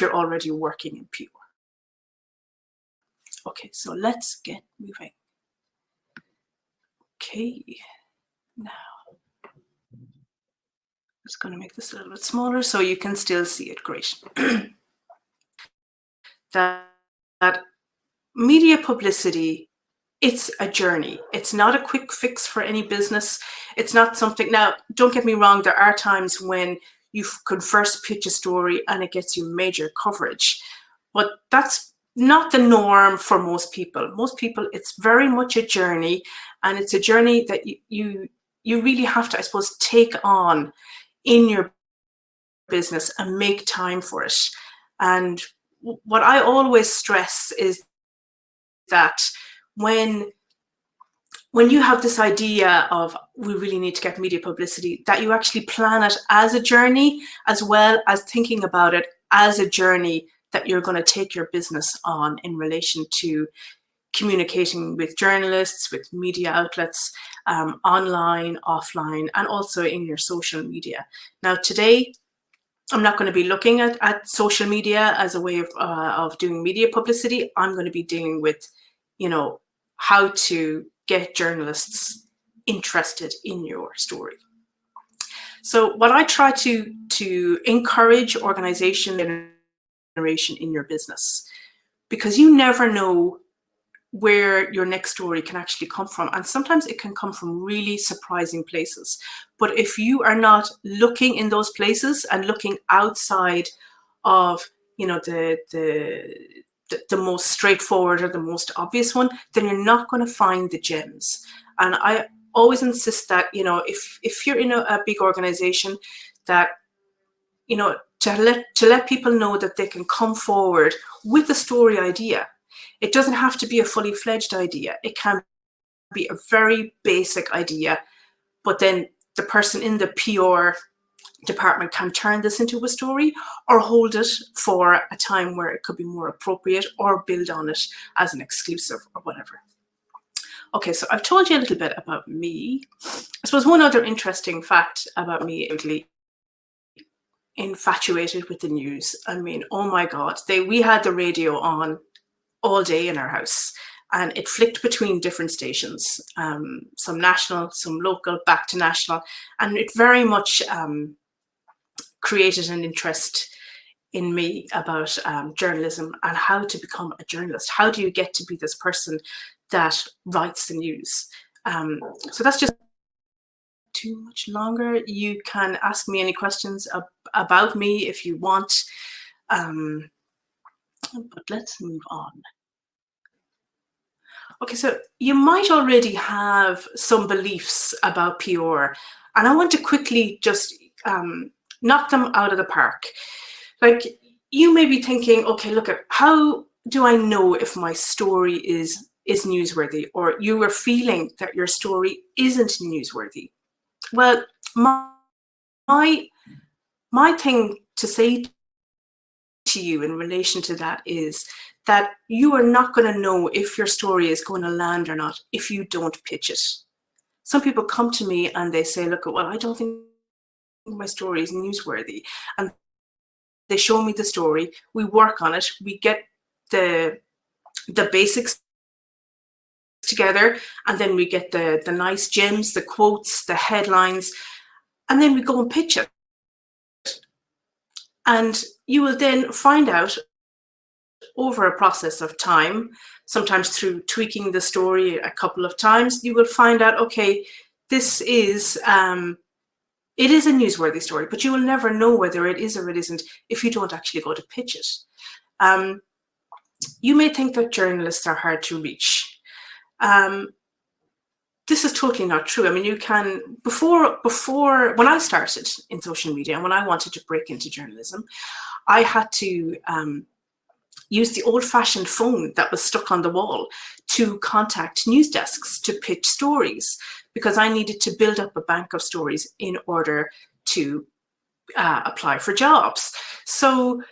you're already working in PR. Okay, so let's get moving. Okay, now I'm just going to make this a little bit smaller so you can still see it. Great. that media publicity, it's a journey. It's not a quick fix for any business. It's not something, now, don't get me wrong, there are times when you could first pitch a story and it gets you major coverage, but that's not the norm for most people. Most people, it's very much a journey, and it's a journey that you really have to, I suppose, take on in your business and make time for it. And what I always stress is that when you have this idea of we really need to get media publicity, that you actually plan it as a journey, as well as thinking about it as a journey that you're going to take your business on in relation to communicating with journalists, with media outlets, online, offline, and also in your social media. Now, today, I'm not going to be looking at social media as a way of doing media publicity. I'm going to be dealing with, how to get journalists interested in your story. So what I try to encourage organization generation in your business, because you never know where your next story can actually come from. And sometimes it can come from really surprising places. But if you are not looking in those places and looking outside of, the most straightforward or the most obvious one, then you're not going to find the gems. And I always insist that, if you're in a big organization, that, to let people know that they can come forward with a story idea. It doesn't have to be a fully fledged idea. It can be a very basic idea, but then the person in the PR department can turn this into a story or hold it for a time where it could be more appropriate, or build on it as an exclusive or whatever. Okay, so I've told you a little bit about me. I suppose one other interesting fact about me is infatuated with the news. I mean, oh my God, we had the radio on all day in our house, and it flicked between different stations, some national, some local, back to national, and it very much created an interest in me about journalism and how to become a journalist. How do you get to be this person that writes the news? So that's just too much longer. You can ask me any questions about me if you want, but let's move on. Okay, so you might already have some beliefs about PR, and I want to quickly just knock them out of the park. Like, you may be thinking, okay, look, how do I know if my story is newsworthy, or you are feeling that your story isn't newsworthy? Well, my thing to say to you in relation to that is that you are not going to know if your story is going to land or not if you don't pitch it. Some people come to me and they say, look, well, I don't think my story is newsworthy. And they show me the story, we work on it, we get the basics together, and then we get the nice gems, the quotes, the headlines, and then we go and pitch it. And you will then find out over a process of time, sometimes through tweaking the story a couple of times, you will find out, okay, this is, it is a newsworthy story, but you will never know whether it is or it isn't if you don't actually go to pitch it. You may think that journalists are hard to reach. This is totally not true. I mean, you can, before when I started in social media and when I wanted to break into journalism, I had to use the old-fashioned phone that was stuck on the wall to contact news desks to pitch stories, because I needed to build up a bank of stories in order to apply for jobs. So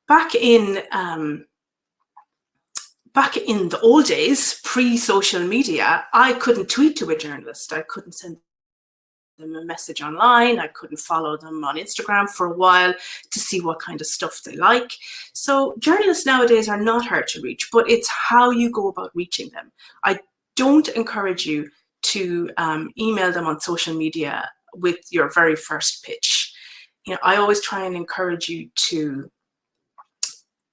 back in the old days, pre-social media, I couldn't tweet to a journalist. I couldn't send them a message online. I couldn't follow them on Instagram for a while to see what kind of stuff they like. So journalists nowadays are not hard to reach, but it's how you go about reaching them. I don't encourage you to email them on social media with your very first pitch. I always try and encourage you to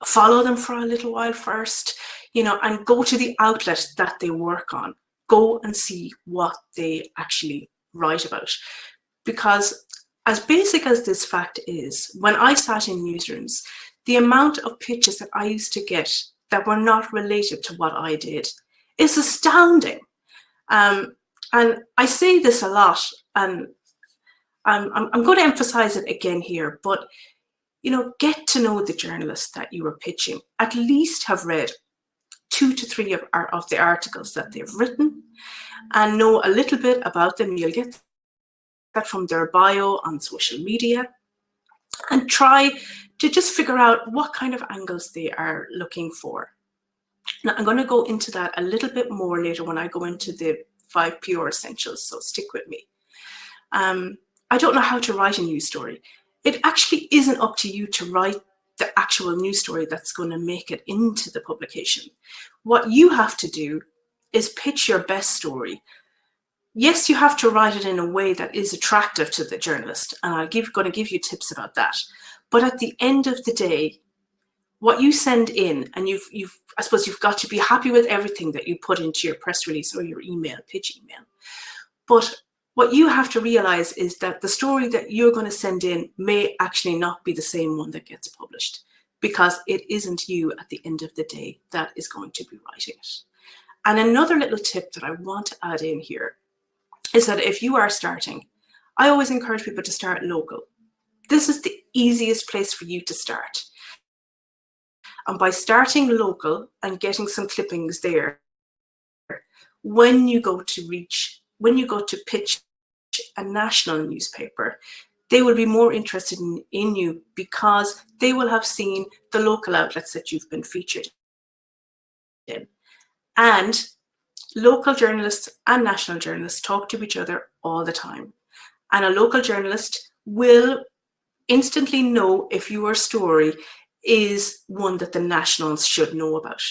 follow them for a little while first, and go to the outlet that they work on. Go and see what they actually write about. Because as basic as this fact is, when I sat in newsrooms, the amount of pitches that I used to get that were not related to what I did is astounding. And I say this a lot, and I'm going to emphasize it again here, but get to know the journalist that you are pitching. At least have read 2 to 3 of the articles that they've written and know a little bit about them. You'll get that from their bio on social media, and try to just figure out what kind of angles they are looking for. Now, I'm going to go into that a little bit more later when I go into the 5 pure essentials, so stick with me. I don't know how to write a news story. It actually isn't up to you to write the actual news story that's going to make it into the publication. What you have to do is pitch your best story. Yes, you have to write it in a way that is attractive to the journalist, and I'm going to give you tips about that. But at the end of the day, what you send in, and I suppose you've got to be happy with everything that you put into your press release or your pitch email. But what you have to realize is that the story that you're going to send in may actually not be the same one that gets published, because it isn't you at the end of the day that is going to be writing it. And another little tip that I want to add in here is that if you are starting, I always encourage people to start local. This is the easiest place for you to start. And by starting local and getting some clippings there, when you go to pitch a national newspaper, they will be more interested in you, because they will have seen the local outlets that you've been featured in. And local journalists and national journalists talk to each other all the time. And a local journalist will instantly know if your story is one that the nationals should know about.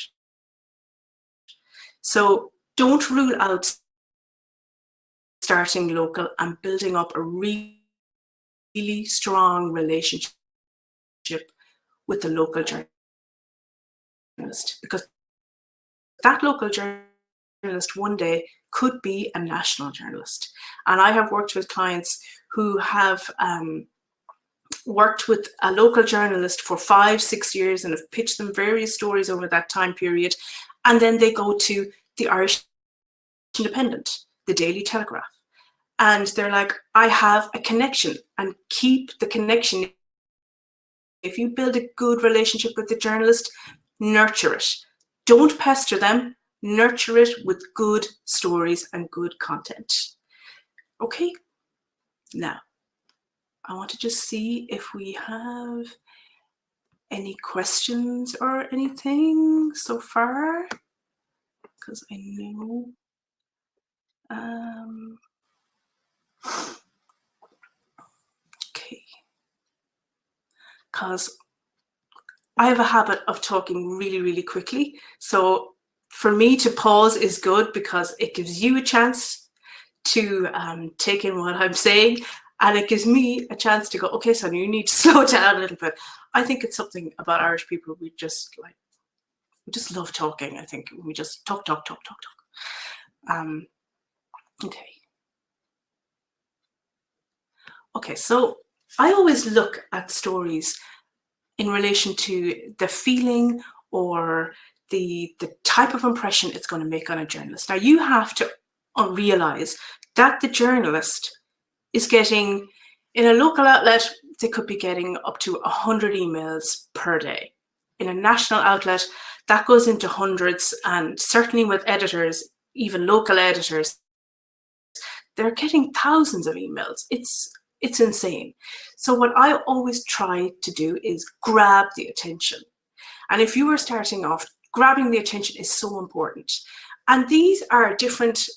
So don't rule out starting local and building up a really strong relationship with the local journalist, because that local journalist one day could be a national journalist. And I have worked with clients who have worked with a local journalist for 5-6 years and have pitched them various stories over that time period, and then they go to the Irish Independent, the Daily Telegraph, and they're like, I have a connection. And keep the connection. If you build a good relationship with the journalist, nurture it. Don't pester them. Nurture it with good stories and good content. Okay, now I want to just see if we have any questions or anything so far, because I know okay, because I have a habit of talking really quickly, so for me to pause is good, because it gives you a chance to take in what I'm saying, and it gives me a chance to go, okay, Sonia, you need to slow down a little bit. I think it's something about Irish people, we just love talking. I think we just talk. Okay, so I always look at stories in relation to the feeling or the type of impression it's going to make on a journalist. Now, you have to realize that the journalist is getting, in a local outlet, they could be getting up to 100 emails per day. In a national outlet, that goes into hundreds, and certainly with editors, even local editors, they're getting thousands of emails. It's insane. So what I always try to do is grab the attention. And if you are starting off, grabbing the attention is so important. And these are different,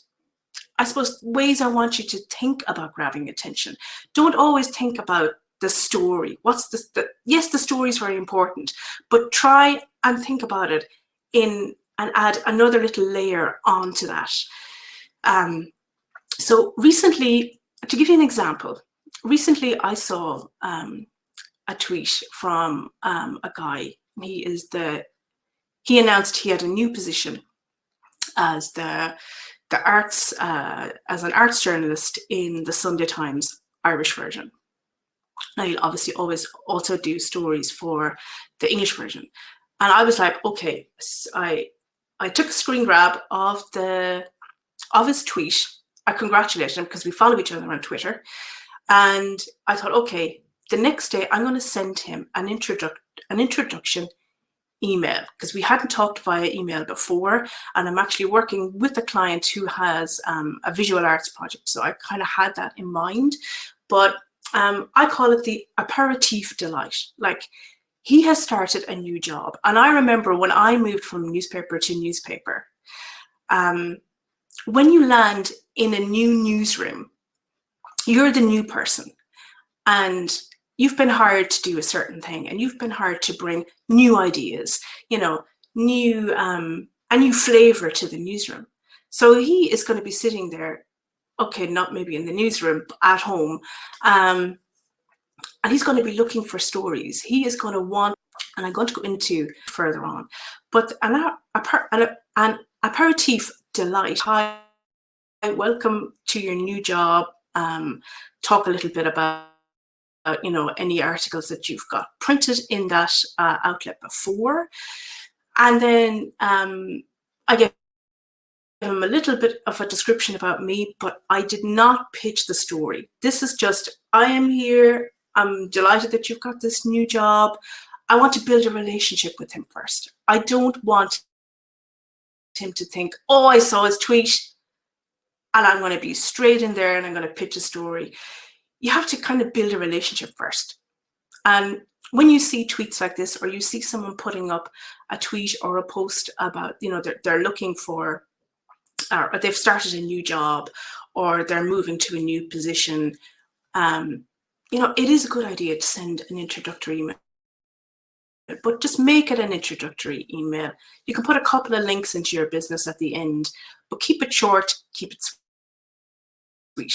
I suppose, ways I want you to think about grabbing attention. Don't always think about the story. What's yes, the story is very important, but try and think about it and add another little layer onto that. So recently, to give you an example, recently I saw a tweet from a guy. He announced he had a new position as the arts as an arts journalist in the Sunday Times Irish version. Now, he'll obviously always also do stories for the English version. And I was like, okay, I took a screen grab of his tweet. I congratulated him because we follow each other on Twitter. And I thought, okay, the next day I'm going to send him an introduction email, because we hadn't talked via email before, and I'm actually working with a client who has a visual arts project, so I kind of had that in mind. But I call it the aperitif delight. Like, he has started a new job, and I remember when I moved from newspaper to newspaper, when you land in a new newsroom, you're the new person, and you've been hired to do a certain thing, and you've been hired to bring new ideas, a new flavor to the newsroom. So he is going to be sitting there, okay, not maybe in the newsroom, but at home, and he's going to be looking for stories. He is going to want, and I'm going to go into further on, but an aperitif delight. Hi, welcome to your new job. Talk a little bit about any articles that you've got printed in that outlet before. And then I gave him a little bit of a description about me, but I did not pitch the story. This is just, I am here. I'm delighted that you've got this new job. I want to build a relationship with him first. I don't want him to think, oh, I saw his tweet and I'm going to be straight in there and I'm going to pitch a story. You have to kind of build a relationship first. And when you see tweets like this, or you see someone putting up a tweet or a post about, they're looking for, or they've started a new job, or they're moving to a new position, it is a good idea to send an introductory email. But just make it an introductory email. You can put a couple of links into your business at the end, but keep it short, keep it sweet.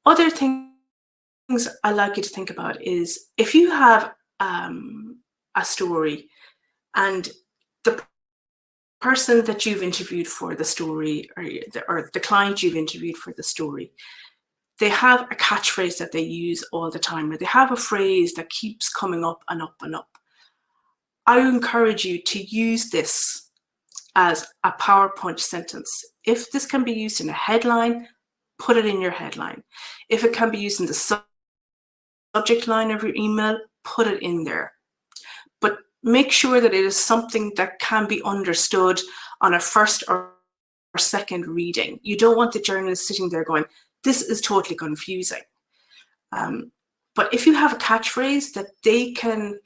Other things I like you to think about is, if you have a story and the person that you've interviewed for the story, or the client you've interviewed for the story, they have a catchphrase that they use all the time, or they have a phrase that keeps coming up and up and up. I encourage you to use this as a PowerPoint sentence. If this can be used in a headline, put it in your headline. If it can be used in the subject line of your email, put it in there. But make sure that it is something that can be understood on a first or second reading. You don't want the journalist sitting there going, this is totally confusing. But if you have a catchphrase that they can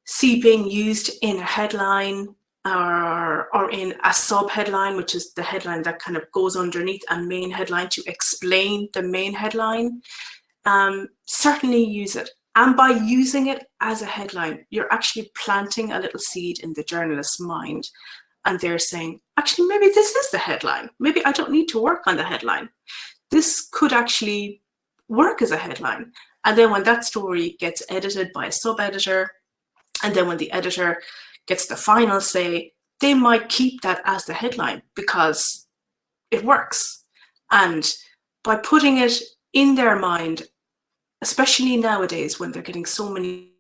see being used in a headline, or in a sub-headline, which is the headline that kind of goes underneath a main headline to explain the main headline, certainly use it. And by using it as a headline, you're actually planting a little seed in the journalist's mind. And they're saying, actually, maybe this is the headline. Maybe I don't need to work on the headline. This could actually work as a headline. And then when that story gets edited by a sub-editor, and then when the editor gets the final say, they might keep that as the headline because it works. And by putting it in their mind, especially nowadays when they're getting so many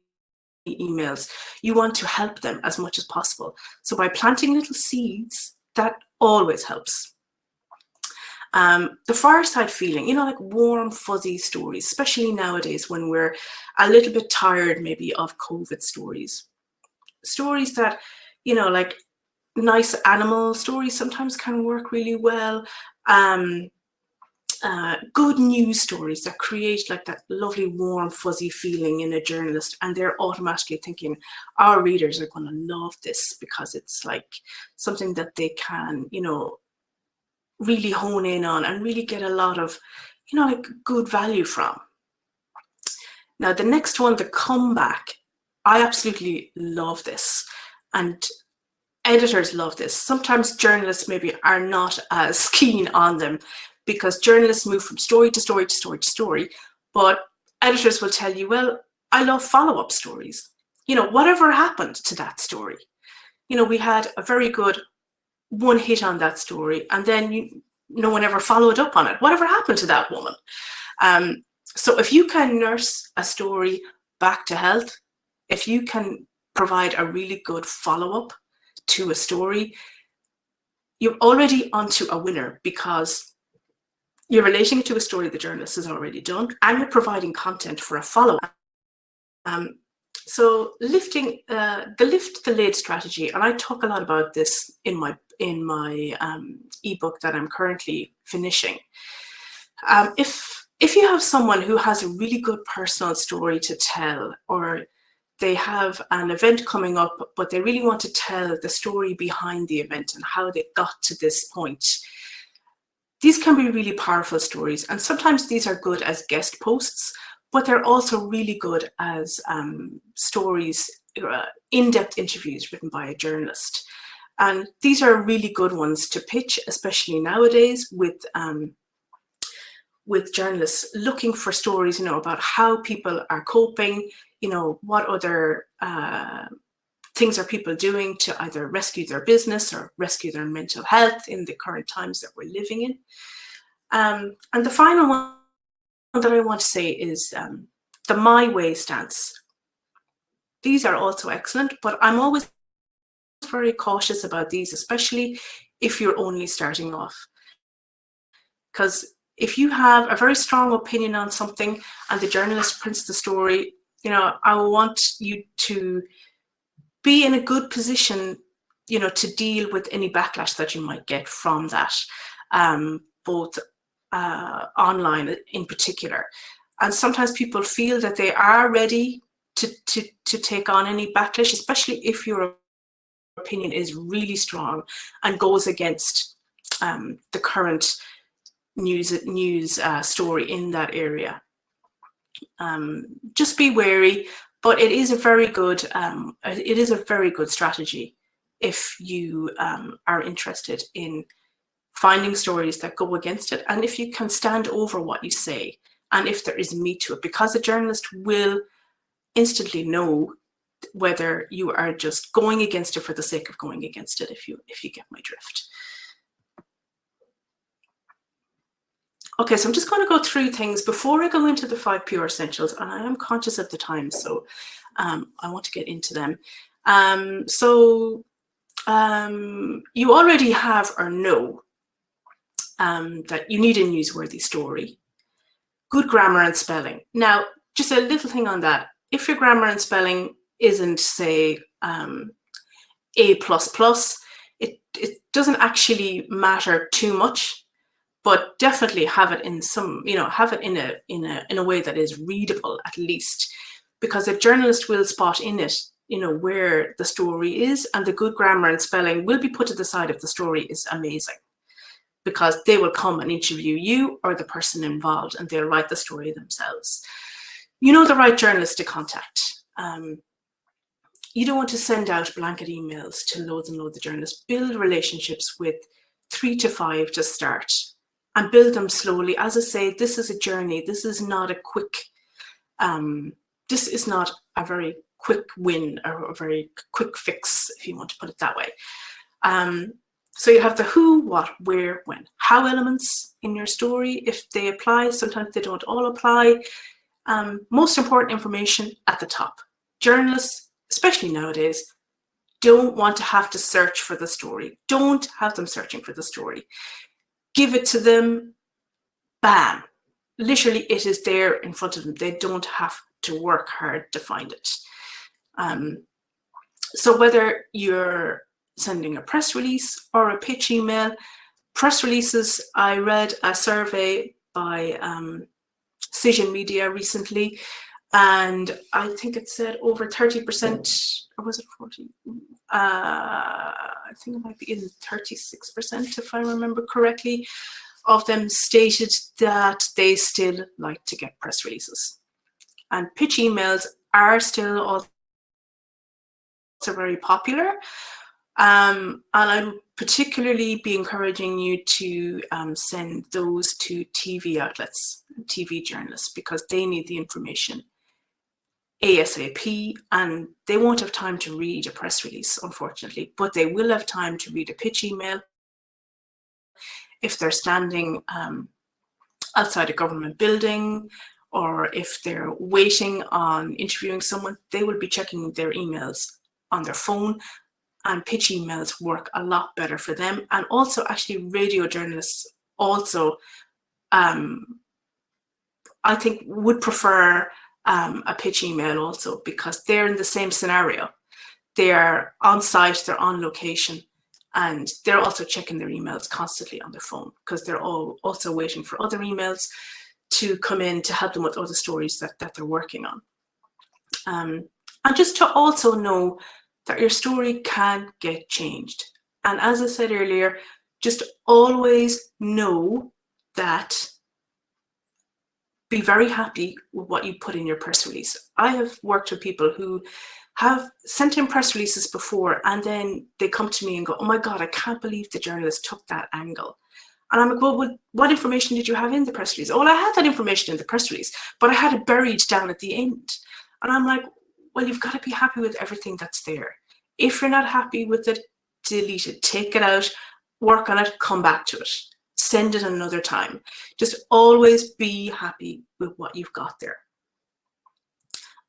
emails, you want to help them as much as possible. So by planting little seeds, that always helps. The fireside feeling, like warm, fuzzy stories, especially nowadays when we're a little bit tired maybe of COVID stories. Stories that, like nice animal stories sometimes can work really well. Good news stories that create like that lovely, warm, fuzzy feeling in a journalist, and they're automatically thinking, our readers are going to love this because it's like something that they can, really hone in on and really get a lot of, like good value from. Now, the next one, the comeback, I absolutely love this. And editors love this. Sometimes journalists maybe are not as keen on them because journalists move from story to story to story to story. But editors will tell you, well, I love follow-up stories. Whatever happened to that story? We had a very good one hit on that story, and then no one ever followed up on it. Whatever happened to that woman? So if you can nurse a story back to health, if you can provide a really good follow-up to a story, you're already onto a winner because you're relating it to a story the journalist has already done, and you're providing content for a follow-up. So lifting the lift the lid strategy, and I talk a lot about this in my ebook that I'm currently finishing. If you have someone who has a really good personal story to tell, or they have an event coming up, but they really want to tell the story behind the event and how they got to this point, these can be really powerful stories. And sometimes these are good as guest posts, but they're also really good as stories, in-depth interviews written by a journalist. And these are really good ones to pitch, especially nowadays with journalists looking for stories, about how people are coping, what other things are people doing to either rescue their business or rescue their mental health in the current times that we're living in. And the final one that I want to say is the my way stance. These are also excellent, but I'm always very cautious about these, especially if you're only starting off. Because if you have a very strong opinion on something and the journalist prints the story, I want you to be in a good position, to deal with any backlash that you might get from that, both online in particular. And sometimes people feel that they are ready to take on any backlash, especially if your opinion is really strong and goes against the current news story in that area. Just be wary, but it is a very good strategy if you are interested in finding stories that go against it, and if you can stand over what you say, and if there is meat to it, because a journalist will instantly know whether you are just going against it for the sake of going against it, if you get my drift. Okay, so I'm just going to go through things before I go into the 5 pure essentials, and I am conscious of the time, so I want to get into them. You already have or know that you need a newsworthy story, good grammar and spelling. Now, just a little thing on that. If your grammar and spelling isn't, say, A++, it doesn't actually matter too much, but definitely have it in some, have it in a way that is readable at least, because a journalist will spot in it, where the story is, and the good grammar and spelling will be put to the side if the story is amazing, because they will come and interview you or the person involved, and they'll write the story themselves. The right journalist to contact. You don't want to send out blanket emails to loads and loads of journalists. Build relationships with 3 to 5 to start, and build them slowly. As I say, this is a journey. This is not a quick, this is not a very quick win or a very quick fix, if you want to put it that way. So you have the who, what, where, when, how elements in your story. If they apply, sometimes they don't all apply. Most important information at the top. Journalists, especially nowadays, don't want to have to search for the story. Don't have them searching for the story. Give it to them, bam. Literally, it is there in front of them. They don't have to work hard to find it. So whether you're sending a press release or a pitch email, press releases, I read a survey by Cision Media recently, And I think it said over 30%, or was it 40? I think it might be in 36%, if I remember correctly, of them stated that they still like to get press releases. And pitch emails are still also very popular. And I would particularly be encouraging you to send those to TV outlets, TV journalists, because they need the information ASAP, and they won't have time to read a press release, unfortunately, but they will have time to read a pitch email. If they're standing outside a government building, or if they're waiting on interviewing someone, they will be checking their emails on their phone, and pitch emails work a lot better for them. And also, actually, radio journalists also, I think, would prefer a pitch email also, because they're in the same scenario. They're on site, they're on location, and they're also checking their emails constantly on their phone, because they're all also waiting for other emails to come in to help them with other stories that they're working on. And just to also know that your story can get changed. And as I said earlier, just always know that, be very happy with what you put in your press release. I have worked with people who have sent in press releases before, and then they come to me and go, oh my God, I can't believe the journalist took that angle. And I'm like, well, what information did you have in the press release? Oh, well, I had that information in the press release, but I had it buried down at the end. And I'm like, well, you've got to be happy with everything that's there. If you're not happy with it, delete it, take it out, work on it, come back to it. Send it another time. Just always be happy with what you've got there.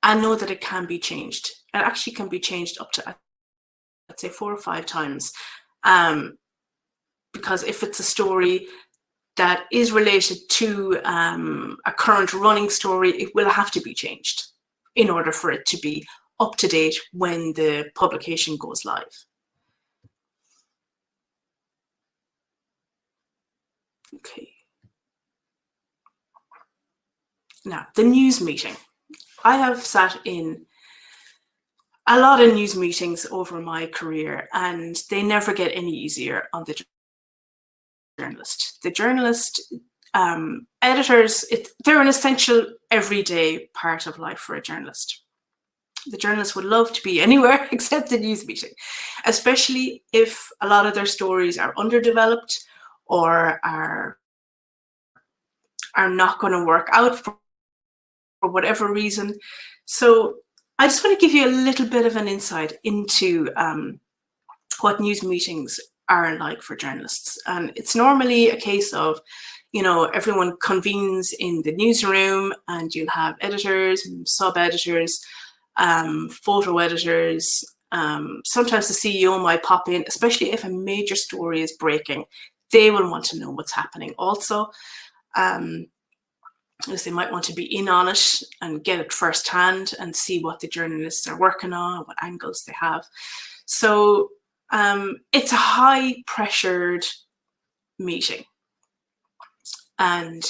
And know that it can be changed. It actually can be changed up to, I'd say, 4 or 5 times. Because if it's a story that is related to a current running story, it will have to be changed in order for it to be up to date when the publication goes live. Okay. Now, the news meeting. I have sat in a lot of news meetings over my career, and they never get any easier on the journalist. The journalist, editors, they're an essential everyday part of life for a journalist. The journalist would love to be anywhere except the news meeting, especially if a lot of their stories are underdeveloped or are not going to work out for whatever reason. So I just want to give you a little bit of an insight into what news meetings are like for journalists. And it's normally a case of, you know, everyone convenes in the newsroom, and you'll have editors and sub-editors, photo editors. Sometimes the CEO might pop in, especially if a major story is breaking. They will want to know what's happening also. As they might want to be in on it and get it firsthand and see what the journalists are working on, what angles they have. So it's a high pressured meeting, and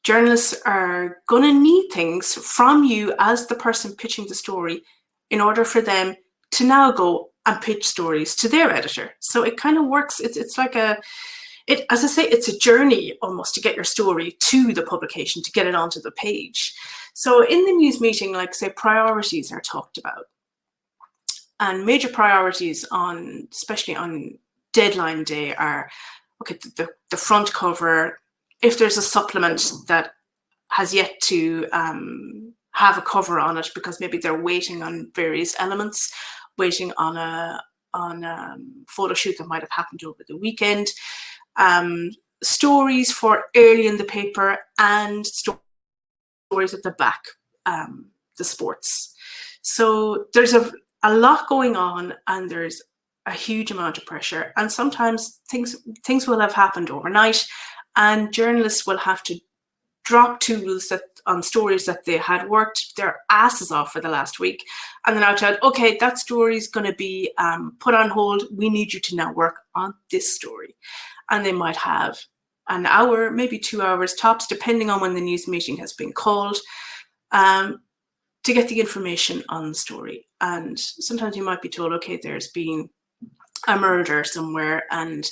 journalists are going to need things from you as the person pitching the story in order for them to now go and pitch stories to their editor. So it kind of works. It's like as I say, it's a journey almost to get your story to the publication, to get it onto the page. So in the news meeting, like say, priorities are talked about. And major priorities especially on deadline day are, okay, the front cover. If there's a supplement that has yet to have a cover on it because maybe they're waiting on various elements, waiting on a photo shoot that might have happened over the weekend, stories for early in the paper, and stories at the back, the sports. So there's a lot going on, and there's a huge amount of pressure, and sometimes things will have happened overnight, and journalists will have to drop tools on stories that they had worked their asses off for the last week, and then I'll tell, okay, that story is going to be put on hold. We need you to now work on this story. And they might have an hour, maybe 2 hours tops, depending on when the news meeting has been called. to get the information on the story. And sometimes you might be told, okay, there's been a murder somewhere and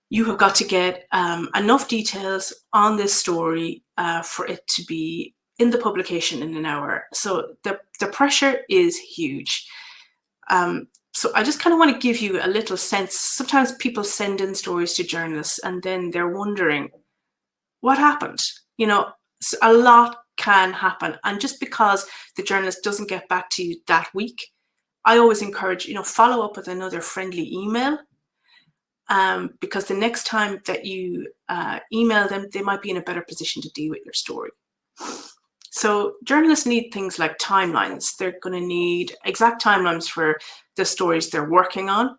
you have got to get enough details on this story for it to be in the publication in an hour. So the pressure is huge. So I just kind of want to give you a little sense. Sometimes people send in stories to journalists and then they're wondering, what happened? You know, a lot can happen. And just because the journalist doesn't get back to you that week, I always encourage, you know, follow up with another friendly email. Because the next time that you email them, they might be in a better position to deal with your story. So journalists need things like timelines. They're going to need exact timelines for the stories they're working on.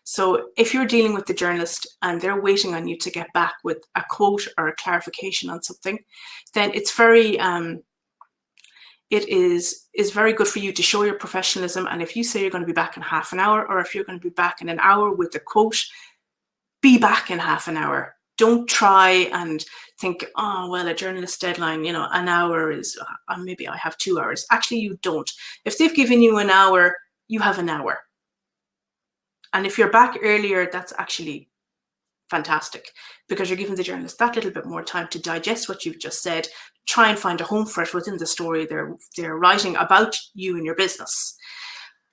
So if you're dealing with the journalist and they're waiting on you to get back with a quote or a clarification on something, then it's very, it is very good for you to show your professionalism. And if you say you're going to be back in half an hour, or if you're going to be back in an hour with a quote, be back in half an hour. Don't try and think, oh, well, a journalist deadline, you know, an hour is, maybe I have 2 hours. Actually, you don't. If they've given you an hour, you have an hour. And if you're back earlier, that's actually fantastic, because you're giving the journalist that little bit more time to digest what you've just said, try and find a home for it within the story they're writing about you and your business.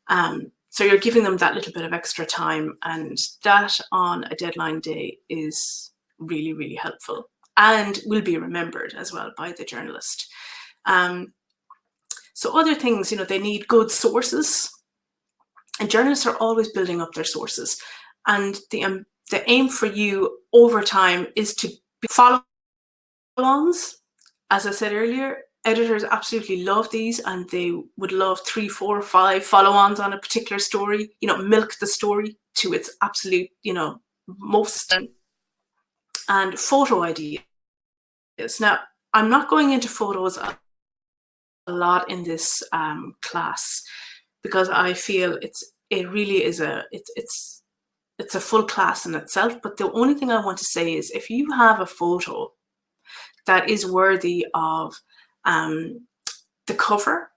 So you're giving them that little bit of extra time, and that on a deadline day is really, really helpful and will be remembered as well by the journalist. So other things, you know, they need good sources, and journalists are always building up their sources. And the aim for you over time is to be follow-ons. As I said earlier, editors absolutely love these, and they would love 3, 4, 5 follow-ons on a particular story, you know, milk the story to its absolute, you know, most. And photo ideas. Now, I'm not going into photos a lot in this class, because I feel it really is it's a full class in itself. But the only thing I want to say is, if you have a photo that is worthy of the cover,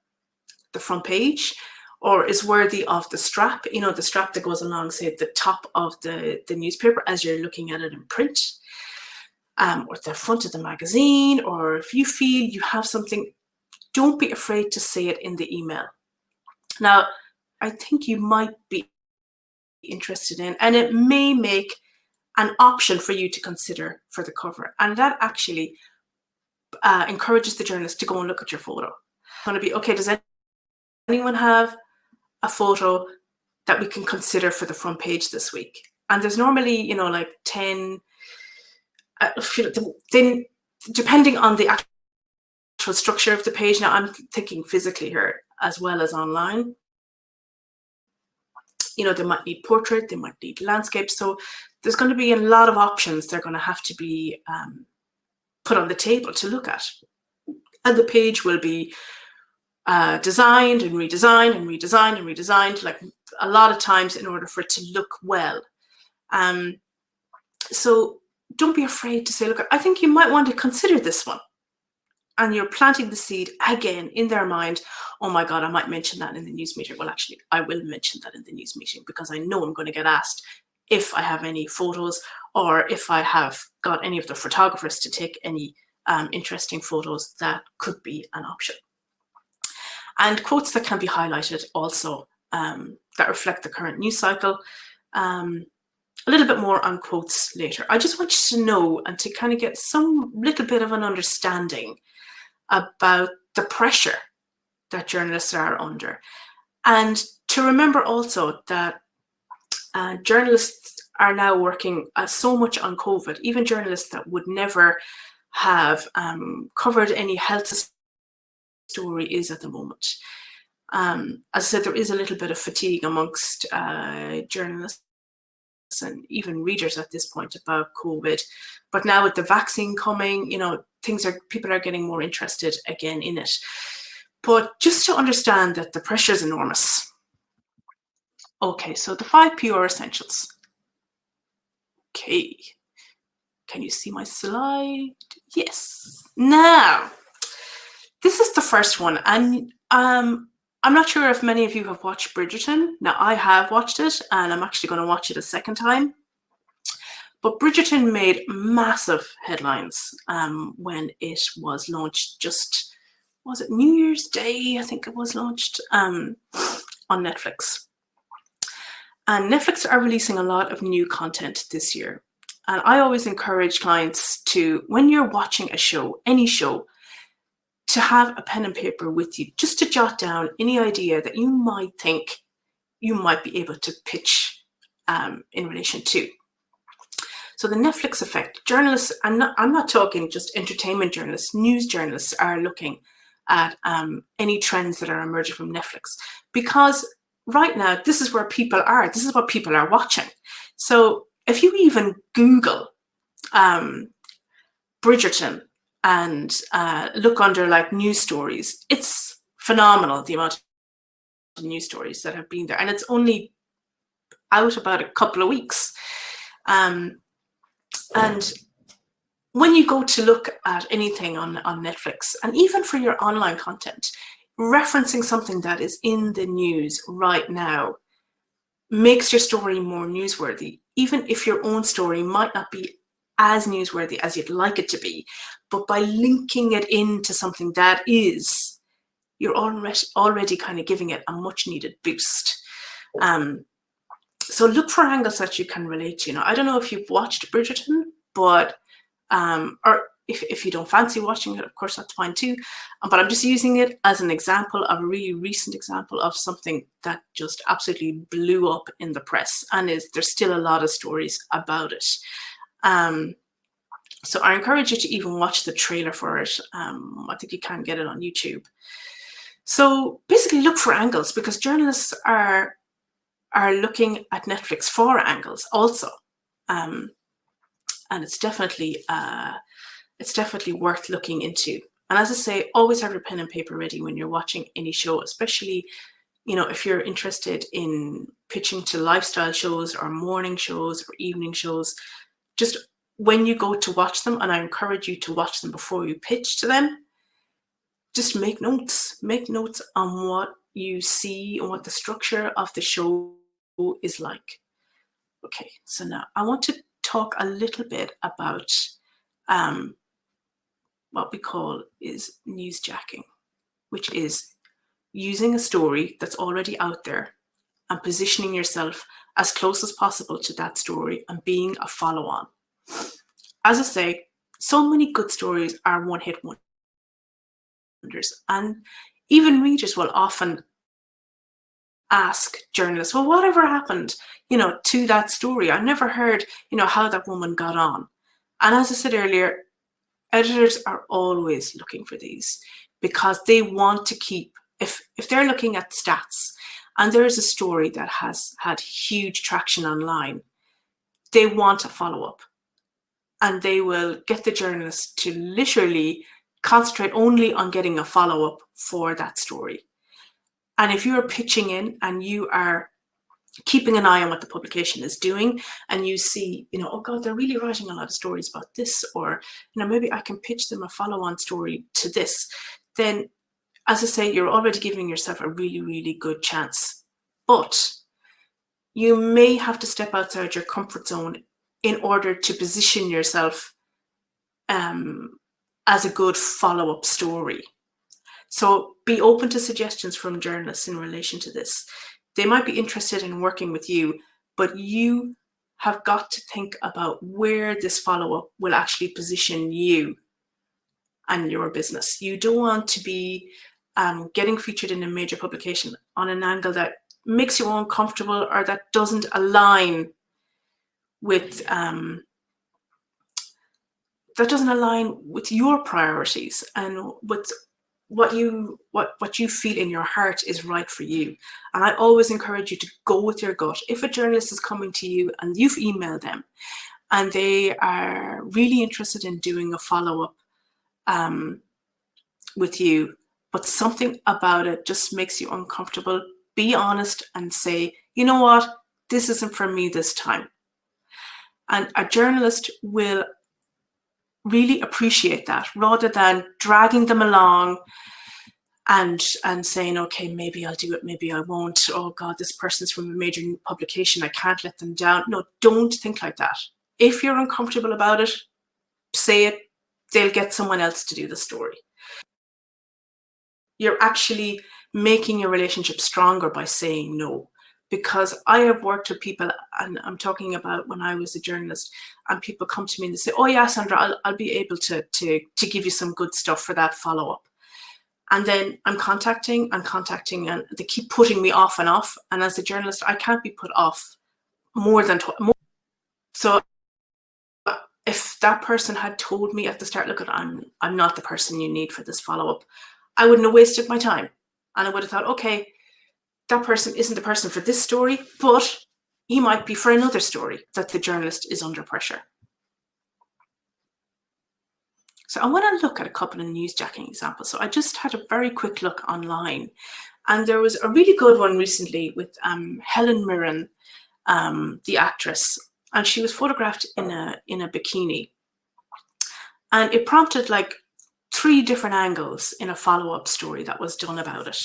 the front page, or is worthy of the strap, you know, the strap that goes along, say, the top of the newspaper as you're looking at it in print, or the front of the magazine, or if you feel you have something, don't be afraid to say it in the email. Now, I think you might be interested in, and it may make an option for you to consider for the cover. And that actually encourages the journalist to go and look at your photo. It's going to be, okay, does anyone have a photo that we can consider for the front page this week? And there's normally, you know, like 10, then depending on the actual structure of the page. Now, I'm thinking physically here as well as online. You know, they might need portrait, they might need landscape. So there's going to be a lot of options they're going to have to be put on the table to look at. And the page will be designed and redesigned and redesigned and redesigned, like a lot of times, in order for it to look well. So don't be afraid to say, look, I think you might want to consider this one. And you're planting the seed again in their mind. Oh my God, I might mention that in the news meeting. Well, actually, I will mention that in the news meeting, because I know I'm going to get asked if I have any photos, or if I have got any of the photographers to take any interesting photos. That could be an option. And quotes that can be highlighted also, that reflect the current news cycle. A little bit more on quotes later. I just want you to know, and to kind of get some little bit of an understanding about the pressure that journalists are under. And to remember also that journalists are now working so much on COVID, even journalists that would never have covered any health story is at the moment. As I said, there is a little bit of fatigue amongst journalists and even readers at this point about COVID. But now with the vaccine coming, you know, people are getting more interested again in it. But just to understand that the pressure is enormous. Okay, so the 5 PR essentials. Okay, can you see my slide? Yes. Now, This is the first one, and I'm not sure if many of you have watched Bridgerton. Now, I have watched it, and I'm actually going to watch it a second time. But Bridgerton made massive headlines when it was launched. Just, was it New Year's Day? I think it was launched on Netflix. And Netflix are releasing a lot of new content this year. And I always encourage clients to, when you're watching a show, any show, to have a pen and paper with you, just to jot down any idea that you might think you might be able to pitch in relation to. So the Netflix effect, journalists, I'm not talking just entertainment journalists, news journalists are looking at any trends that are emerging from Netflix, because right now, this is where people are. This is what people are watching. So if you even Google Bridgerton and look under like news stories, it's phenomenal, the amount of news stories that have been there. And it's only out about a couple of weeks. And when you go to look at anything on Netflix, and even for your online content, referencing something that is in the news right now makes your story more newsworthy, even if your own story might not be as newsworthy as you'd like it to be. But by linking it into something that is, you're already kind of giving it a much needed boost. So look for angles that you can relate to. I don't know if you've watched Bridgerton, but or if you don't fancy watching it, of course, that's fine too. But I'm just using it as an example, of a really recent example of something that just absolutely blew up in the press, and there's still a lot of stories about it. So I encourage you to even watch the trailer for it. I think you can get it on YouTube. So basically look for angles, because journalists are looking at Netflix for angles also. And it's definitely worth looking into. And as I say, always have your pen and paper ready when you're watching any show, especially, if you're interested in pitching to lifestyle shows or morning shows or evening shows. Just when you go to watch them, and I encourage you to watch them before you pitch to them, just make notes on what you see and what the structure of the show is like. Okay, so now I want to talk a little bit about what we call is newsjacking, which is using a story that's already out there and positioning yourself as close as possible to that story and being a follow-on. As I say, so many good stories are one-hit wonders, and even readers will often ask journalists, well, whatever happened, to that story? I never heard, how that woman got on. And as I said earlier, editors are always looking for these, because they want to keep, if they're looking at stats and there is a story that has had huge traction online, they want a follow-up, and they will get the journalist to literally concentrate only on getting a follow-up for that story. And if you're pitching in and you are keeping an eye on what the publication is doing, and you see, oh God, they're really writing a lot of stories about this, or, maybe I can pitch them a follow-on story to this, then, as I say, you're already giving yourself a really, really good chance. But you may have to step outside your comfort zone in order to position yourself as a good follow-up story. So be open to suggestions from journalists in relation to this. They might be interested in working with you, but you have got to think about where this follow-up will actually position you and your business. You don't want to be getting featured in a major publication on an angle that makes you uncomfortable, or that doesn't align with your priorities and with what you feel in your heart is right for you. And I always encourage you to go with your gut. If a journalist is coming to you and you've emailed them and they are really interested in doing a follow-up with you, but something about it just makes you uncomfortable, be honest and say, you know what, this isn't for me this time. And a journalist will really appreciate that, rather than dragging them along, and saying, okay, maybe I'll do it, maybe I won't. Oh God, this person's from a major publication, I can't let them down. No, don't think like that. If you're uncomfortable about it, say it. They'll get someone else to do the story. You're actually making your relationship stronger by saying no. Because I have worked with people, and I'm talking about when I was a journalist, and people come to me and they say, oh yeah, Sandra, I'll be able to give you some good stuff for that follow-up. And then I'm contacting, and they keep putting me off and off. And as a journalist, I can't be put off more than more. So if that person had told me at the start, look, I'm not the person you need for this follow-up, I wouldn't have wasted my time. And I would have thought, okay, that person isn't the person for this story, but he might be for another story that the journalist is under pressure. So I want to look at a couple of newsjacking examples. So I just had a very quick look online, and there was a really good one recently with Helen Mirren, the actress, and she was photographed in a bikini, and it prompted like 3 different angles in a follow-up story that was done about it.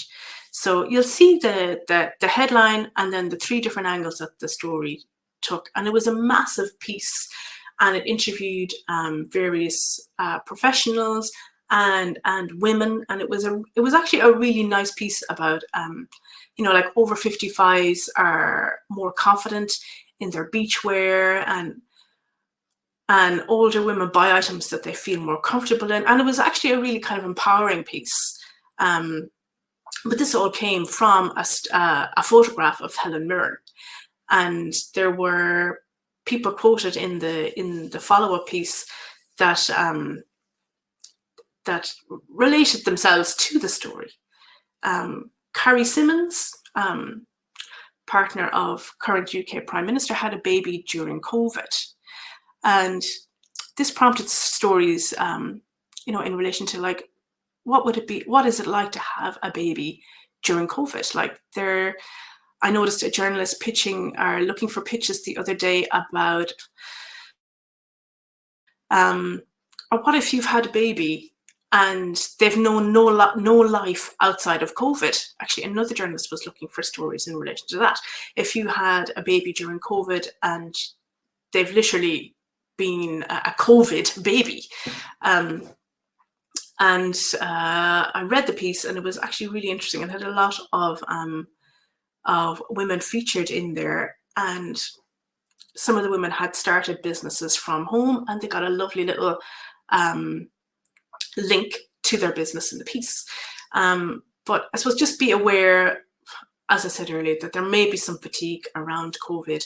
So you'll see the headline and then the 3 different angles that the story took, and it was a massive piece. And it interviewed various professionals and women, and it was actually a really nice piece about like over 55s are more confident in their beachwear, and older women buy items that they feel more comfortable in, and it was actually a really kind of empowering piece. But this all came from a photograph of Helen Mirren, and there were people quoted in the follow-up piece that that related themselves to the story. Carrie Symonds, partner of current UK Prime Minister, had a baby during COVID, and this prompted stories, in relation to like, what would it be? What is it like to have a baby during COVID? Like I noticed a journalist looking for pitches the other day about, or what if you've had a baby and they've known no life outside of COVID? Actually, another journalist was looking for stories in relation to that. If you had a baby during COVID and they've literally been a COVID baby. And I read the piece, and it was actually really interesting, and had a lot of women featured in there, and some of the women had started businesses from home, and they got a lovely little link to their business in the piece. But I suppose just be aware, as I said earlier, that there may be some fatigue around COVID,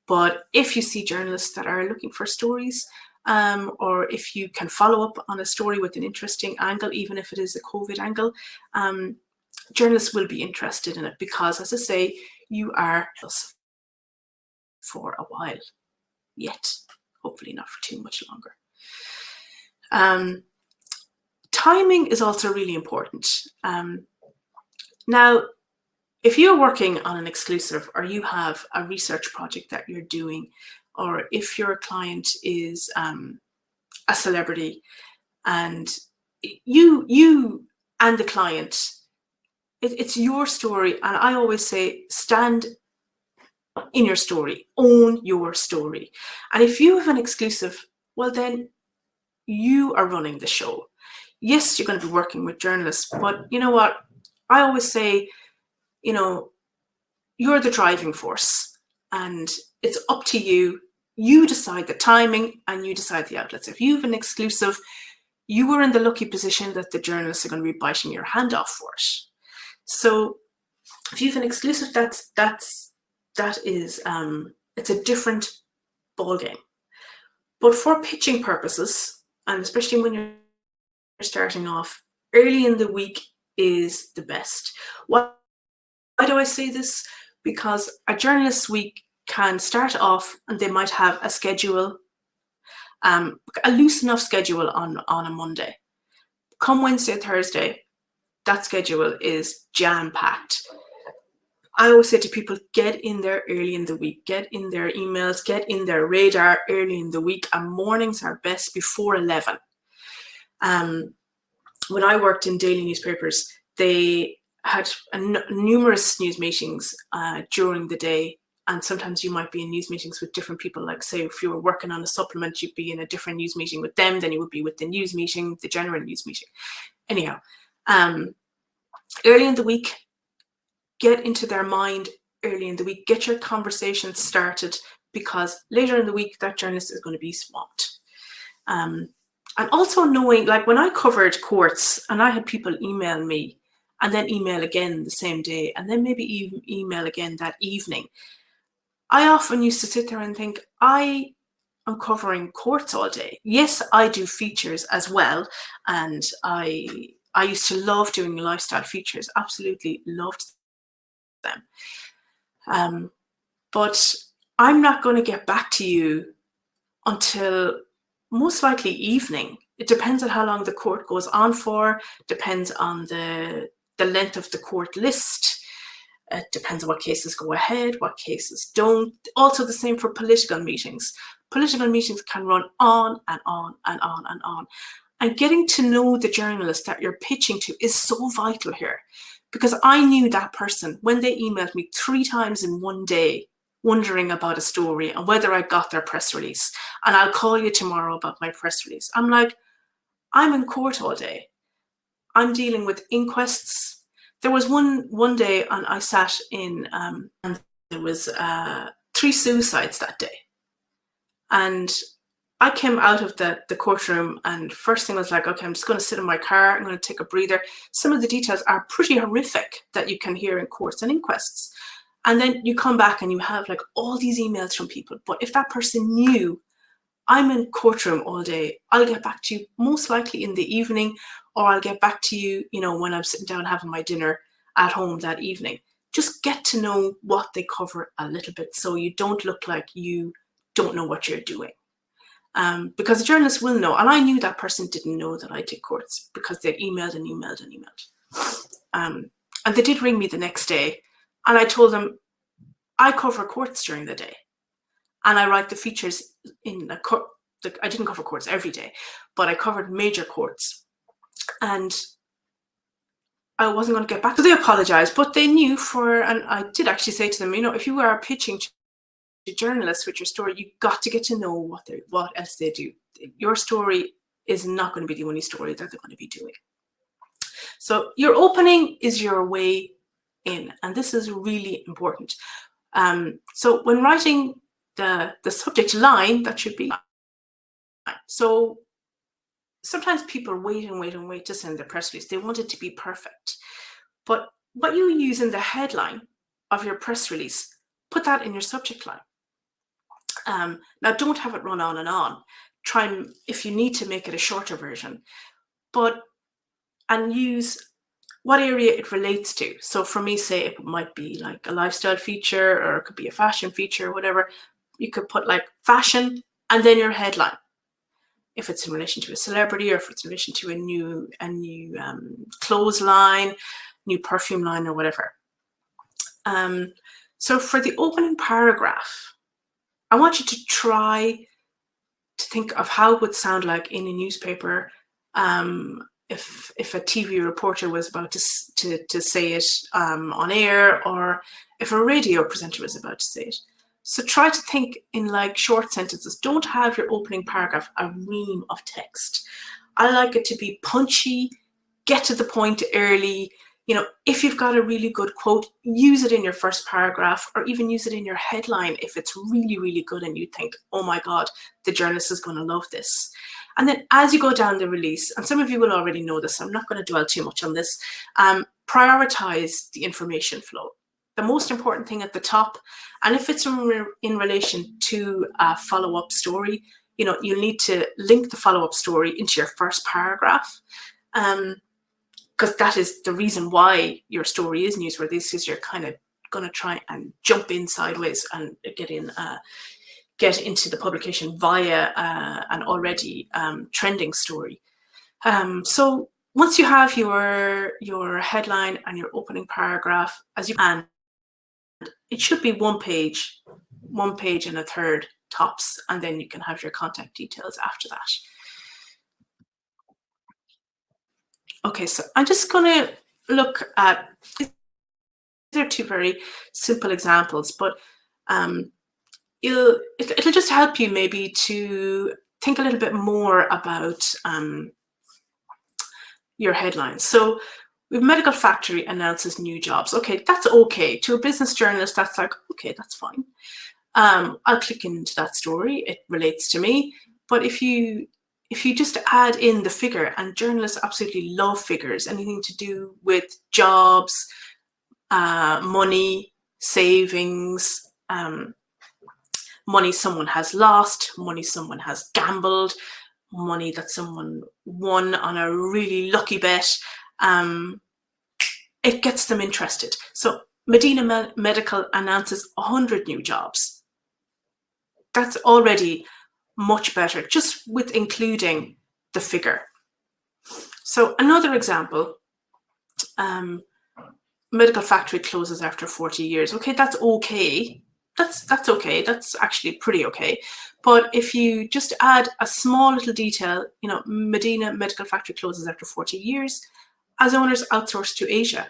but if you see journalists that are looking for stories, or if you can follow up on a story with an interesting angle, even if it is a COVID angle, journalists will be interested in it, because, as I say, you are plus for a while yet, hopefully not for too much longer. Timing is also really important. Now, if you're working on an exclusive, or you have a research project that you're doing, or if your client is a celebrity, and you and the client, it's your story. And I always say, stand in your story, own your story. And if you have an exclusive, well, then you are running the show. Yes, you're going to be working with journalists, but you know what? I always say, you're the driving force, and it's up to you. You decide the timing, and you decide the outlets. If you have an exclusive, you are in the lucky position that the journalists are going to be biting your hand off for it. So if you have an exclusive, that is it's a different ball game. But for pitching purposes, and especially when you're starting off, early in the week is the best. Why do I say this? Because a journalist's week can start off, and they might have a schedule, a loose enough schedule on a Monday. Come Wednesday, Thursday, that schedule is jam-packed. I always say to people, get in there early in the week, get in their emails, get in their radar early in the week, and mornings are best before 11. When I worked in daily newspapers, they had numerous news meetings during the day. And sometimes you might be in news meetings with different people. Like, say, if you were working on a supplement, you'd be in a different news meeting with them than you would be with the news meeting, the general news meeting. Anyhow, early in the week, get into their mind early in the week, get your conversation started, because later in the week, that journalist is going to be swamped. And also knowing, like when I covered courts and I had people email me and then email again the same day, and then maybe even email again that evening, I often used to sit there and think, I am covering courts all day. Yes, I do features as well. And I used to love doing lifestyle features, absolutely loved them. But I'm not going to get back to you until most likely evening. It depends on how long the court goes on for, depends on the length of the court list. It depends on what cases go ahead, what cases don't. Also the same for political meetings. Political meetings can run on and on and on and on. And getting to know the journalist that you're pitching to is so vital here. Because I knew that person when they emailed me 3 times in one day, wondering about a story and whether I got their press release. And I'll call you tomorrow about my press release. I'm like, I'm in court all day. I'm dealing with inquests. There was one day, and I sat in, and there was 3 suicides that day. And I came out of the courtroom, and first thing was like, okay, I'm just going to sit in my car. I'm going to take a breather. Some of the details are pretty horrific that you can hear in courts and inquests. And then you come back and you have like all these emails from people. But if that person knew I'm in courtroom all day, I'll get back to you most likely in the evening, or I'll get back to you, when I'm sitting down having my dinner at home that evening. Just get to know what they cover a little bit so you don't look like you don't know what you're doing. Because the journalist will know. And I knew that person didn't know that I did courts because they emailed and emailed and emailed. And they did ring me the next day. And I told them, I cover courts during the day. And I write the features in the court. I didn't cover courts every day, but I covered major courts. And I wasn't going to get back. So they apologized, but they knew and I did actually say to them, if you are pitching to journalists with your story, you got to get to know what else they do. Your story is not going to be the only story that they're going to be doing. So your opening is your way in, and this is really important. So when writing the subject line, that should be. So sometimes people wait and wait and wait to send the press release. They want it to be perfect. But what you use in the headline of your press release, put that in your subject line. Now, don't have it run on and on. Try, if you need to, make it a shorter version. And use what area it relates to. So for me, say it might be like a lifestyle feature, or it could be a fashion feature, or whatever. You could put like fashion and then your headline. If it's in relation to a celebrity, or if it's in relation to a new clothes line, new perfume line, or whatever. So for the opening paragraph, I want you to try to think of how it would sound like in a newspaper. If a TV reporter was about to say it on air, or if a radio presenter was about to say it. So try to think in like short sentences. Don't have your opening paragraph a ream of text. I like it to be punchy, get to the point early. If you've got a really good quote, use it in your first paragraph, or even use it in your headline if it's really, really good and you think, oh my God, the journalist is going to love this. And then as you go down the release, and some of you will already know this, so I'm not going to dwell too much on this, prioritize the information flow. The most important thing at the top, and if it's in relation to a follow-up story, you need to link the follow-up story into your first paragraph, because that is the reason why your story is newsworthy, because you're kind of going to try and jump in sideways and get into the publication via an already trending story. So once you have your headline and your opening paragraph, and it should be one page and a third tops, and then you can have your contact details after that. Okay, so I'm just going to look at, they're two very simple examples, but it'll just help you maybe to think a little bit more about your headlines. So with Medical Factory announces new jobs. Okay, that's okay. To a business journalist, that's like, okay, that's fine. I'll click into that story. It relates to me. But if you just add in the figure, and journalists absolutely love figures, anything to do with jobs, money, savings, money someone has lost, money someone has gambled, money that someone won on a really lucky bet, it gets them interested. So Medina Medical announces 100 new jobs. That's already much better, just with including the figure. So another example, Medical Factory closes after 40 years. Okay, that's okay. That's okay. That's actually pretty okay. But if you just add a small little detail, Medina Medical Factory closes after 40 years, as owners outsourced to Asia.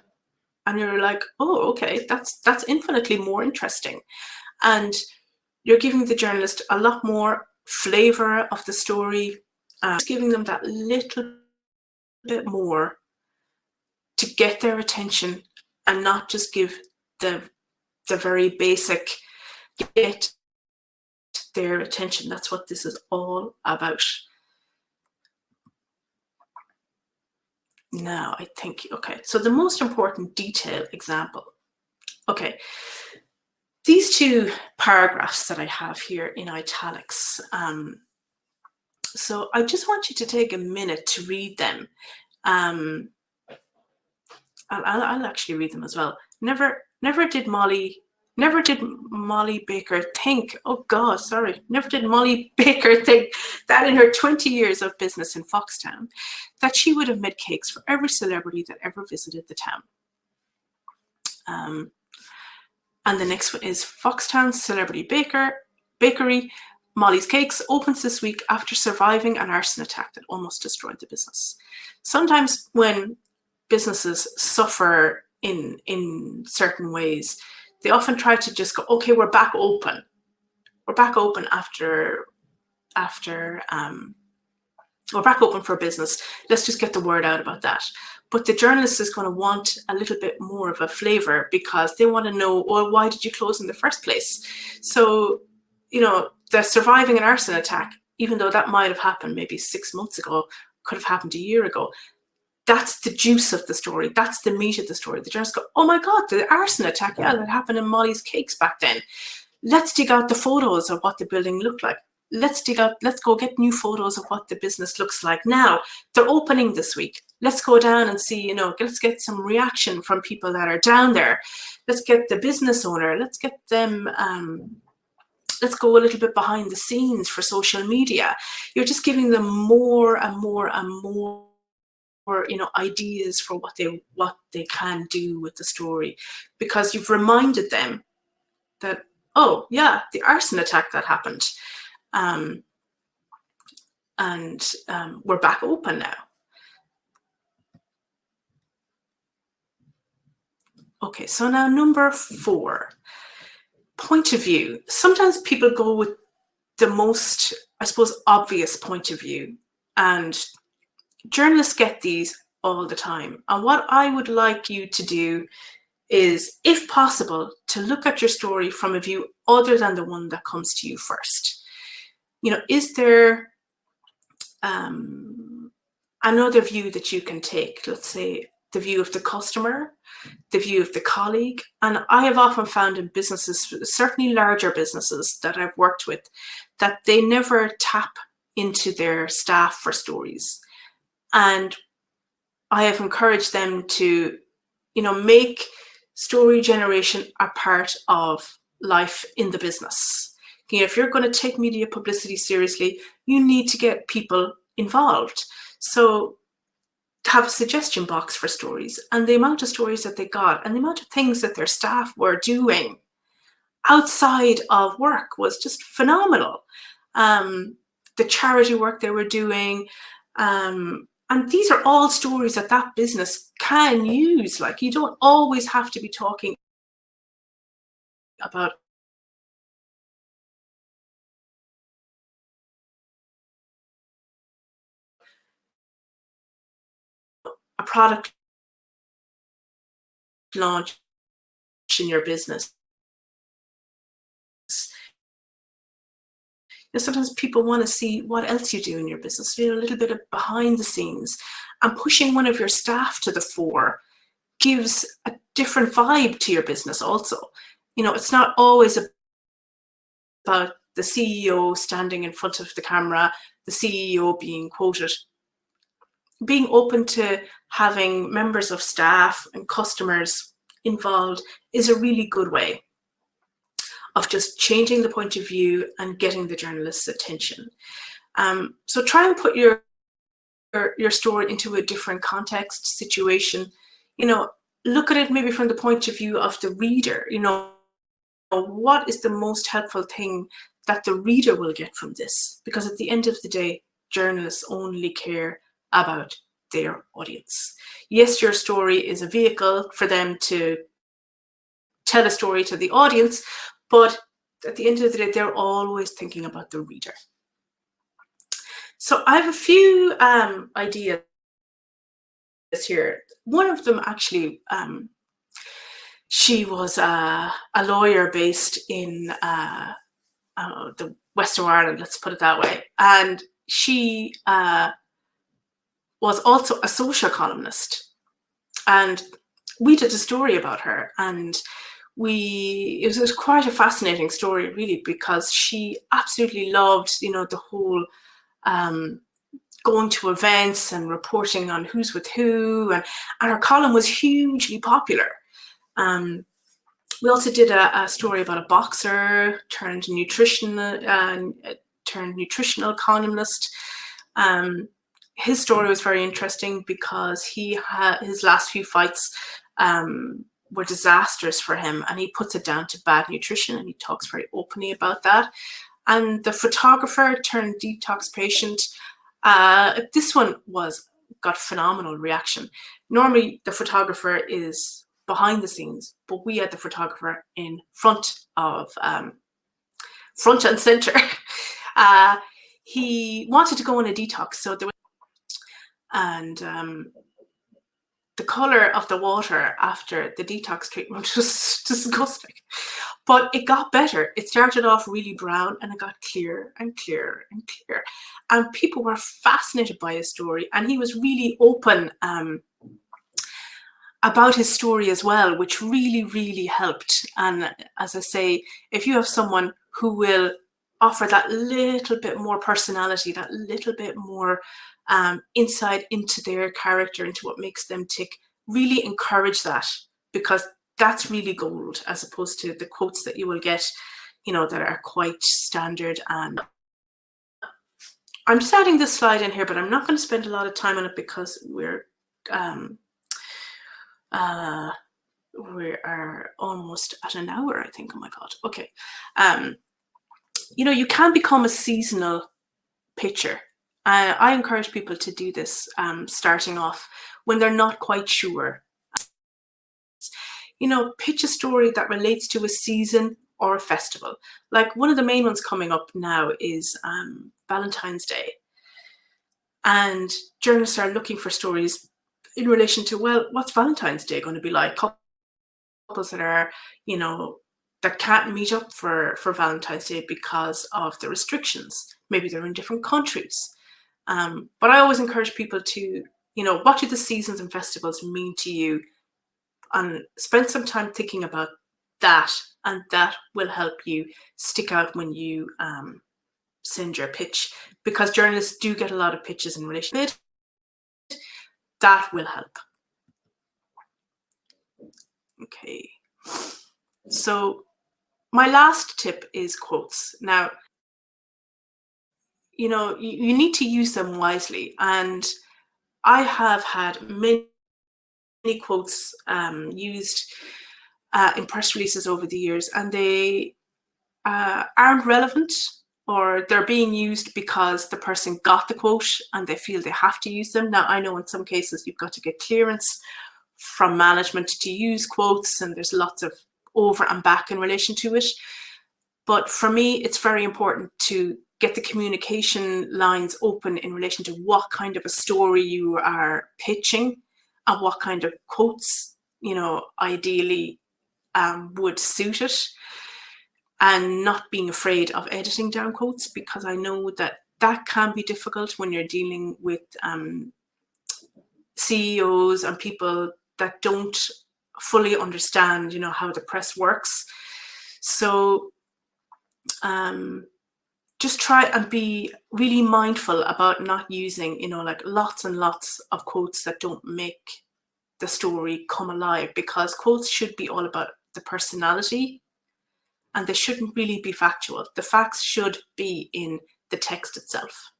And you're like, oh, okay, that's infinitely more interesting. And you're giving the journalist a lot more flavor of the story, just giving them that little bit more to get their attention and not just give the very basic, get their attention. That's what this is all about. Now, I think, okay, so the most important detail example. Okay, these two paragraphs that I have here in italics, so I just want you to take a minute to read them. I'll actually read them as well. Never did Molly Baker think, oh God, sorry, never did Molly Baker think that in her 20 years of business in Foxtown, that she would have made cakes for every celebrity that ever visited the town. And the next one is Foxtown Celebrity Bakery, Molly's Cakes, opens this week after surviving an arson attack that almost destroyed the business. Sometimes when businesses suffer in certain ways, they often try to just go, okay, we're back open. We're back open we're back open for business. Let's just get the word out about that. But the journalist is going to want a little bit more of a flavor because they want to know, well, why did you close in the first place? So, the surviving an arson attack, even though that might have happened maybe 6 months ago, could have happened a year ago. That's the juice of the story. That's the meat of the story. The journalists go, oh my God, the arson attack. Yeah, that happened in Molly's Cakes back then. Let's dig out the photos of what the building looked like. Let's go get new photos of what the business looks like now. They're opening this week. Let's go down and see, let's get some reaction from people that are down there. Let's get the business owner. Let's get them, let's go a little bit behind the scenes for social media. You're just giving them more and more and more, ideas for what they can do with the story, because you've reminded them that, oh yeah, the arson attack that happened. And we're back open now. Okay, so now number 4, point of view. Sometimes people go with the most, I suppose, obvious point of view, and journalists get these all the time. And what I would like you to do is, if possible, to look at your story from a view other than the one that comes to you first. Is there another view that you can take? Let's say the view of the customer, the view of the colleague. And I have often found in businesses, certainly larger businesses that I've worked with, that they never tap into their staff for stories. And I have encouraged them to, make story generation a part of life in the business. If you're going to take media publicity seriously, you need to get people involved. So have a suggestion box for stories, and the amount of stories that they got and the amount of things that their staff were doing outside of work was just phenomenal. The charity work they were doing, and And these are all stories that that business can use. Like, you don't always have to be talking about a product launch in your business. Sometimes people want to see what else you do in your business, a little bit of behind the scenes. And pushing one of your staff to the fore gives a different vibe to your business also. It's not always about the CEO standing in front of the camera, the CEO being quoted. Being open to having members of staff and customers involved is a really good way of just changing the point of view and getting the journalist's attention. So try and put your story into a different context, situation. Look at it maybe from the point of view of the reader. What is the most helpful thing that the reader will get from this? Because at the end of the day, journalists only care about their audience. Yes, your story is a vehicle for them to tell a story to the audience, but at the end of the day, they're always thinking about the reader. So I have a few ideas here. One of them actually, she was a lawyer based in the west of Ireland, let's put it that way. And she was also a social columnist. And we did a story about her, and it was quite a fascinating story, really, because she absolutely loved, the whole going to events and reporting on who's with who, and her column was hugely popular. We also did a story about a boxer turned nutritional columnist. His story was very interesting because his last few fights were disastrous for him, and he puts it down to bad nutrition, and he talks very openly about that. And the photographer turned detox patient, this one got phenomenal reaction. Normally the photographer is behind the scenes, but we had the photographer in front and center. He wanted to go on a detox, so there was, and the color of the water after the detox treatment was disgusting, but it got better. It started off really brown, and it got clearer and clearer and clearer, and people were fascinated by his story, and he was really open about his story as well, which really, really helped. And as I say, if you have someone who will offer that little bit more personality, that little bit more insight into their character, into what makes them tick, really encourage that, because that's really gold, as opposed to the quotes that you will get, that are quite standard. And I'm just adding this slide in here, but I'm not going to spend a lot of time on it because we are almost at an hour, I think. Oh my God. Okay. You can become a seasonal pitcher. I encourage people to do this starting off when they're not quite sure. Pitch a story that relates to a season or a festival. Like, one of the main ones coming up now is Valentine's Day. And journalists are looking for stories in relation to, well, what's Valentine's Day going to be like? Couples that are, that can't meet up for Valentine's Day because of the restrictions. Maybe they're in different countries. But I always encourage people to, what do the seasons and festivals mean to you? And spend some time thinking about that, and that will help you stick out when you send your pitch, because journalists do get a lot of pitches in relation to it. That will help. Okay. So my last tip is quotes. Now, you need to use them wisely. And I have had many quotes used in press releases over the years, and they aren't relevant or they're being used because the person got the quote and they feel they have to use them. Now, I know in some cases you've got to get clearance from management to use quotes, and there's lots of over and back in relation to it. But for me, it's very important to get the communication lines open in relation to what kind of a story you are pitching and what kind of quotes, ideally would suit it, and not being afraid of editing down quotes, because I know that that can be difficult when you're dealing with CEOs and people that don't fully understand, how the press works. So just try and be really mindful about not using, lots and lots of quotes that don't make the story come alive, because quotes should be all about the personality and they shouldn't really be factual. The facts should be in the text itself.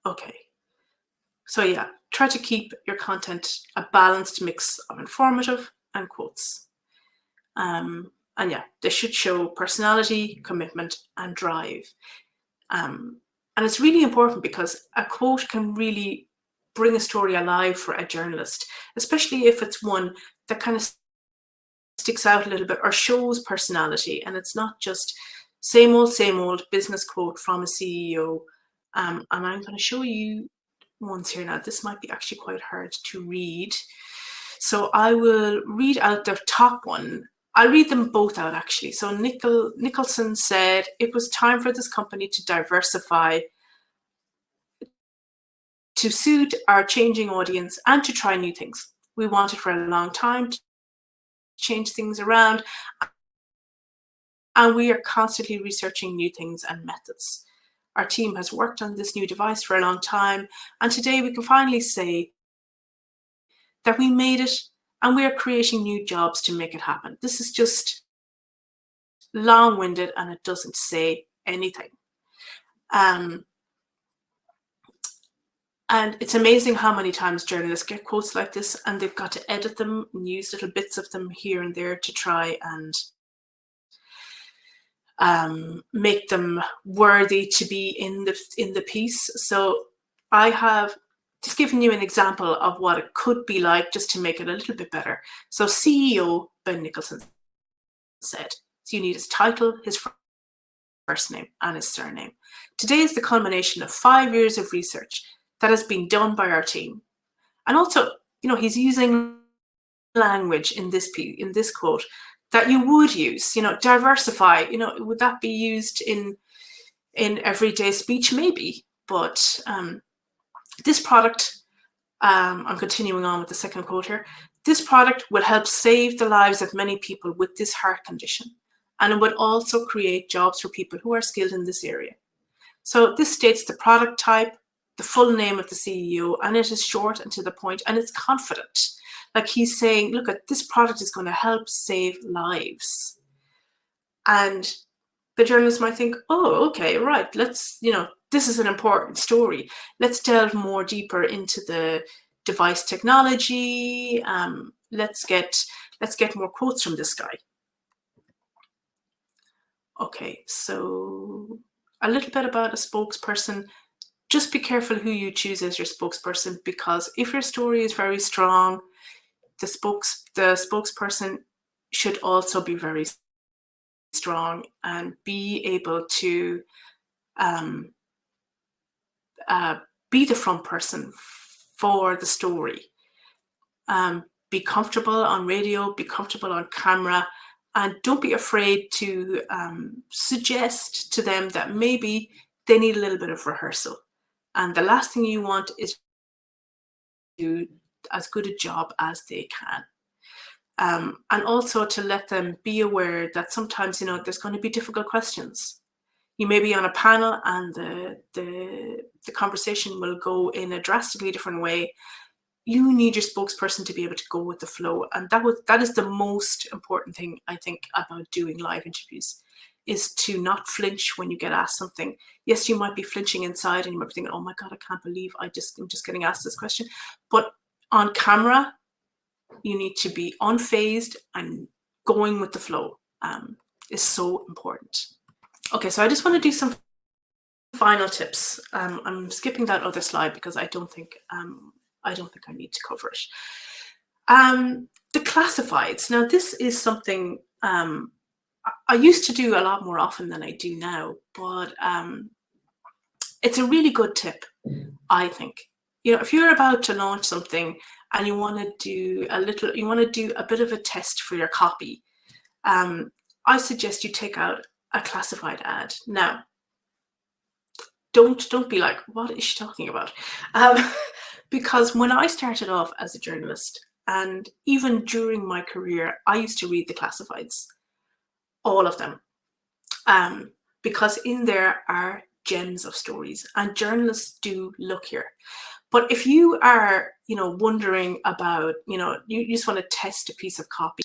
Okay. So yeah, try to keep your content a balanced mix of informative and quotes. And yeah, they should show personality, commitment, and drive. And it's really important because a quote can really bring a story alive for a journalist, especially if it's one that kind of sticks out a little bit or shows personality, and it's not just same old business quote from a CEO. And I'm going to show you ones here now. This might be actually quite hard to read. So I will read out the top one. I'll read them both out actually. So Nicholson said, "It was time for this company to diversify, to suit our changing audience and to try new things. We wanted for a long time to change things around, and we are constantly researching new things and methods. Our team has worked on this new device for a long time, and today we can finally say that we made it, and we are creating new jobs to make it happen." This is just long-winded and it doesn't say anything. And it's amazing how many times journalists get quotes like this and they've got to edit them and use little bits of them here and there to try and make them worthy to be in the piece. So I have just given you an example of what it could be like, just to make it a little bit better. So CEO Ben Nicholson said, so you need his title, his first name, and his surname. Today is the culmination of 5 years of research that has been done by our team. And also, he's using language in this quote that you would use, diversify, would that be used in everyday speech? Maybe, but this product, I'm continuing on with the second quote here, this product will help save the lives of many people with this heart condition, and it would also create jobs for people who are skilled in this area. So this states the product type, the full name of the CEO, and it is short and to the point, and it's confident. Like he's saying, look, this product is going to help save lives. And the journalist might think, oh, okay, right, let's, this is an important story. Let's delve more deeper into the device technology. Let's get more quotes from this guy. Okay, so a little bit about a spokesperson. Just be careful who you choose as your spokesperson, because if your story is very strong, the spokesperson should also be very strong and be able to be the front person for the story. Be comfortable on radio, be comfortable on camera, and don't be afraid to suggest to them that maybe they need a little bit of rehearsal. And the last thing you want is to do as good a job as they can. And also to let them be aware that sometimes, there's going to be difficult questions. You may be on a panel and the conversation will go in a drastically different way. You need your spokesperson to be able to go with the flow. And that is the most important thing, I think, about doing live interviews, is to not flinch when you get asked something. Yes, you might be flinching inside and you might be thinking, oh my God, I can't believe I'm just getting asked this question. But on camera, you need to be unfazed and going with the flow. is so important. Okay, so I just want to do some final tips. I'm skipping that other slide because I don't think I need to cover it. The classifieds. Now, this is something I used to do a lot more often than I do now, but it's a really good tip, I think. If you're about to launch something and you want to do a bit of a test for your copy, I suggest you take out a classified ad. Now, don't be like, what is she talking about? Because when I started off as a journalist, and even during my career, I used to read the classifieds, all of them, because in there are gems of stories, and journalists do look here. But if you are, wondering about, you just want to test a piece of copy,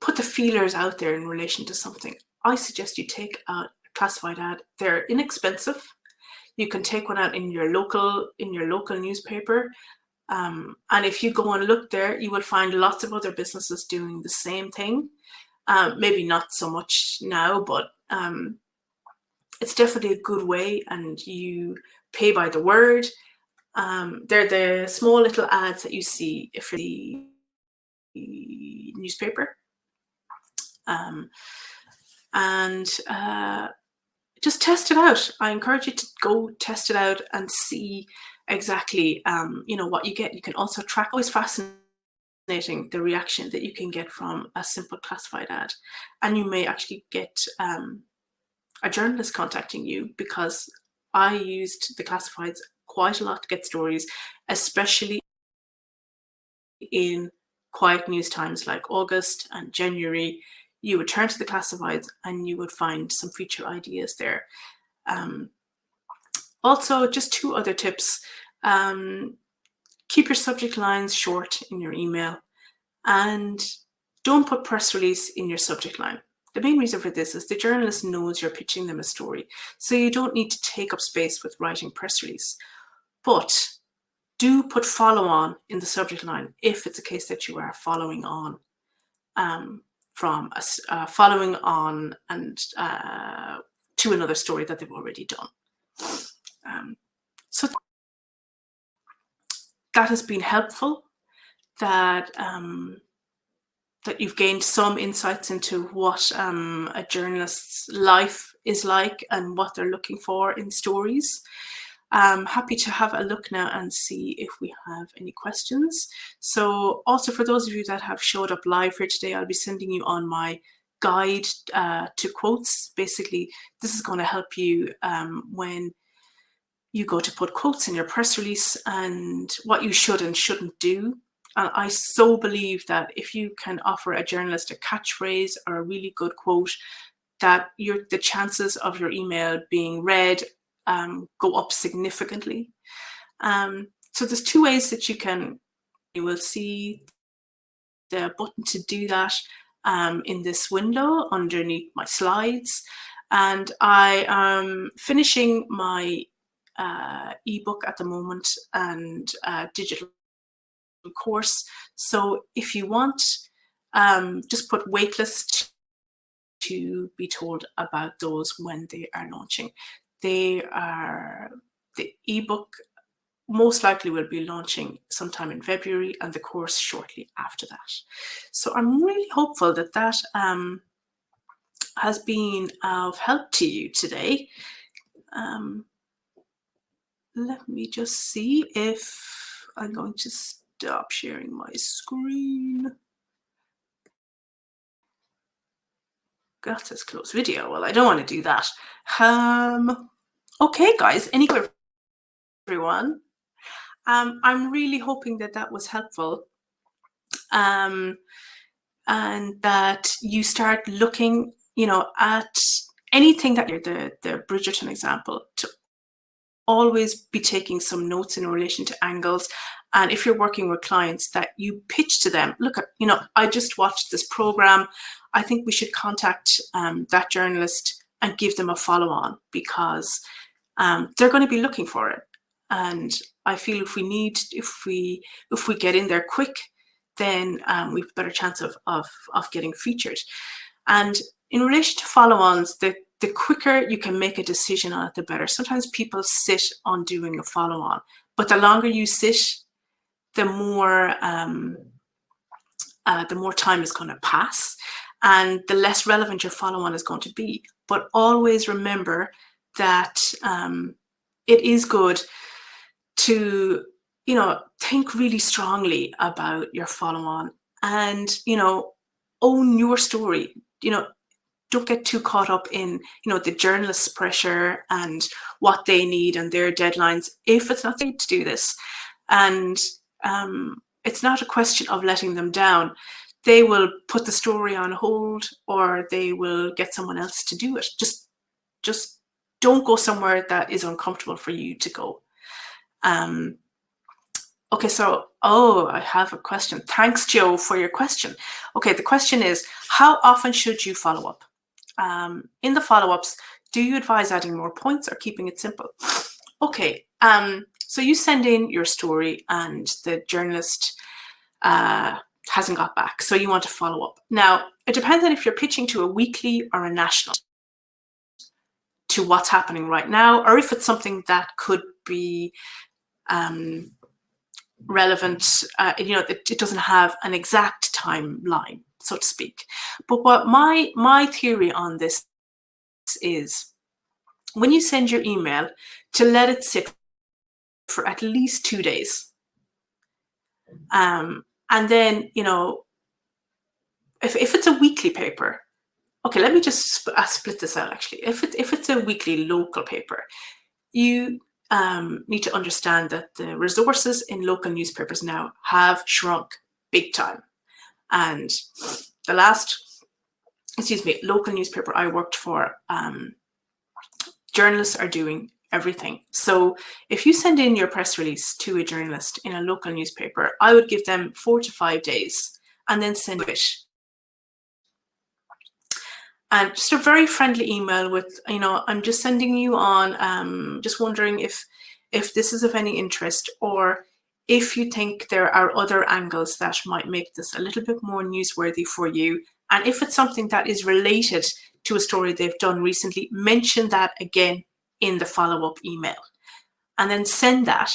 put the feelers out there in relation to something, I suggest you take out a classified ad. They're inexpensive. You can take one out in your local newspaper. And if you go and look there, you will find lots of other businesses doing the same thing. Maybe not so much now, but it's definitely a good way, and you pay by the word. They're the small little ads that you see if you're the newspaper. And just test it out. I encourage you to go test it out and see exactly what you get. You can also track. Always fascinating the reaction that you can get from a simple classified ad, and you may actually get a journalist contacting you, because I used the classifieds quite a lot to get stories, especially in quiet news times like August and January. You would turn to the classifieds and you would find some feature ideas there. Also, just 2 other tips. Keep your subject lines short in your email, and don't put press release in your subject line. The main reason for this is the journalist knows you're pitching them a story, so you don't need to take up space with writing press release. But do put follow on in the subject line if it's a case that you are following on following on and to another story that they've already done. So that has been helpful, that you've gained some insights into what a journalist's life is like and what they're looking for in stories. I'm happy to have a look now and see if we have any questions. So also, for those of you that have showed up live here today, I'll be sending you on my guide to quotes. Basically, this is going to help you when you go to put quotes in your press release, and what you should and shouldn't do. And I so believe that if you can offer a journalist a catchphrase or a really good quote, that the chances of your email being read go up significantly. So there's 2 ways that you will see the button to do that in this window underneath my slides. And I am finishing my ebook at the moment, and digital course. So if you want, just put waitlist to be told about those when they are launching. The ebook most likely will be launching sometime in February, and the course shortly after that. So I'm really hopeful that that has been of help to you today. Let me just see if I'm going to stop sharing my screen. That says close video. Well, I don't want to do that. Okay, guys, anyway, everyone, I'm really hoping that that was helpful, and that you start looking, at anything that you're the Bridgerton example, to always be taking some notes in relation to angles. And if you're working with clients, that you pitch to them, look, I just watched this program. I think we should contact that journalist and give them a follow-on, because they're going to be looking for it. And I feel if we get in there quick, then we've a better chance of getting featured. And in relation to follow-ons, the quicker you can make a decision on it, the better. Sometimes people sit on doing a follow-on, but the longer you sit, the more time is going to pass, and the less relevant your follow-on is going to be. But always remember that it is good to, think really strongly about your follow-on, and, own your story. Don't get too caught up in, the journalist's pressure and what they need and their deadlines, if it's not safe to do this. And it's not a question of letting them down. They will put the story on hold, or they will get someone else to do it. Just don't go somewhere that is uncomfortable for you to go. Okay, so, I have a question. Thanks, Joe, for your question. Okay, the question is, how often should you follow up? In the follow-ups, do you advise adding more points or keeping it simple? Okay, so you send in your story and the journalist hasn't got back, so you want to follow up. Now, it depends on if you're pitching to a weekly or a national, to what's happening right now, or if it's something that could be relevant. It doesn't have an exact timeline, so to speak. But what my theory on this is, when you send your email, to let it sit for at least 2 days. And then, if it's a weekly paper, okay, let me just split this out actually. If it's a weekly local paper, you need to understand that the resources in local newspapers now have shrunk big time. And the last, local newspaper I worked for, journalists are doing everything. So if you send in your press release to a journalist in a local newspaper, I would give them 4 to 5 days and then send it. And just a very friendly email with, I'm just sending you on, just wondering if this is of any interest, or if you think there are other angles that might make this a little bit more newsworthy for you. And if it's something that is related to a story they've done recently, mention that again in the follow-up email. And then send that.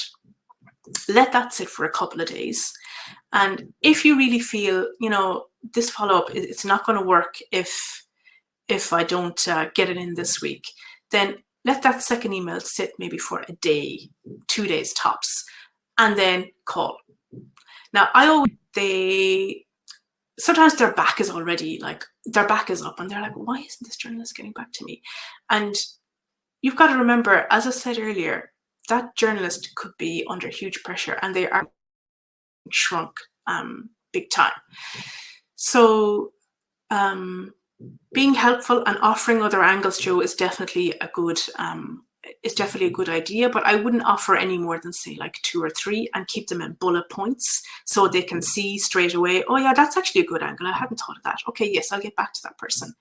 Let that sit for a couple of days. And if you really feel, this follow-up, it's not going to work if I don't get it in this week, then let that second email sit maybe for a day, 2 days tops, and then call. Now, sometimes their back is already their back is up and they're like, why isn't this journalist getting back to me? And you've got to remember, as I said earlier, that journalist could be under huge pressure and they are shrunk big time. So, being helpful and offering other angles, Joe, is definitely a good idea, but I wouldn't offer any more than, say, 2 or 3, and keep them in bullet points so they can see straight away, oh yeah, that's actually a good angle, I hadn't thought of that. Okay, yes, I'll get back to that person.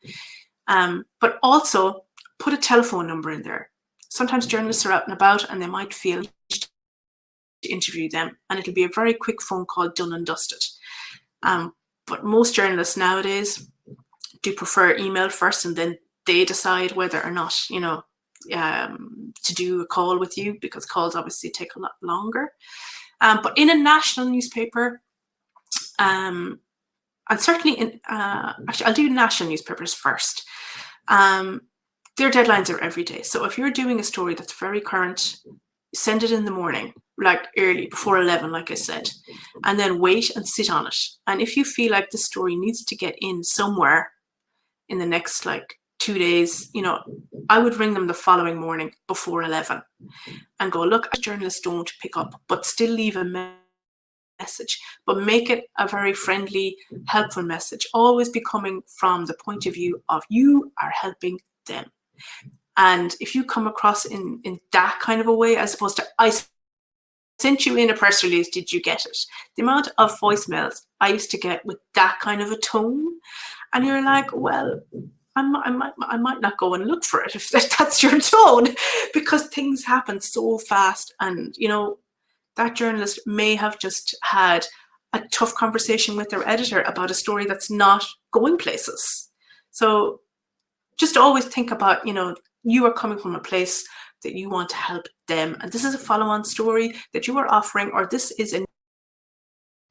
But also put a telephone number in there. Sometimes journalists are out and about and they might feel to interview them, and it'll be a very quick phone call, done and dusted. But most journalists nowadays do prefer email first, and then they decide whether or not, to do a call with you, because calls obviously take a lot longer. But in a national newspaper, and certainly in, actually I'll do national newspapers first. Their deadlines are every day. So if you're doing a story that's very current, send it in the morning, early, before 11, like I said, and then wait and sit on it. And if you feel like the story needs to get in somewhere in the next 2 days, I would ring them the following morning before 11 and go, look, journalists don't pick up, but still leave a message, but make it a very friendly, helpful message. Always be coming from the point of view of you are helping them. And if you come across in that kind of a way, as opposed to, I sent you in a press release, did you get it? The amount of voicemails I used to get with that kind of a tone, and you're like, well, I might not go and look for it if that's your tone, because things happen so fast. And, that journalist may have just had a tough conversation with their editor about a story that's not going places. So just always think about, you are coming from a place that you want to help them. And this is a follow-on story that you are offering, or this is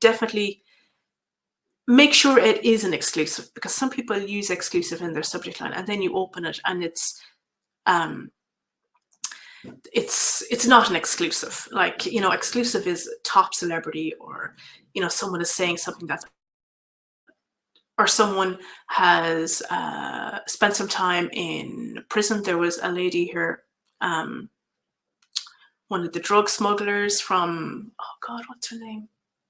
definitely make sure it is an exclusive, because some people use exclusive in their subject line and then you open it and it's not an exclusive. Like, exclusive is top celebrity, or, someone is saying something or someone has spent some time in prison. There was a lady here, one of the drug smugglers from, oh God, what's her name?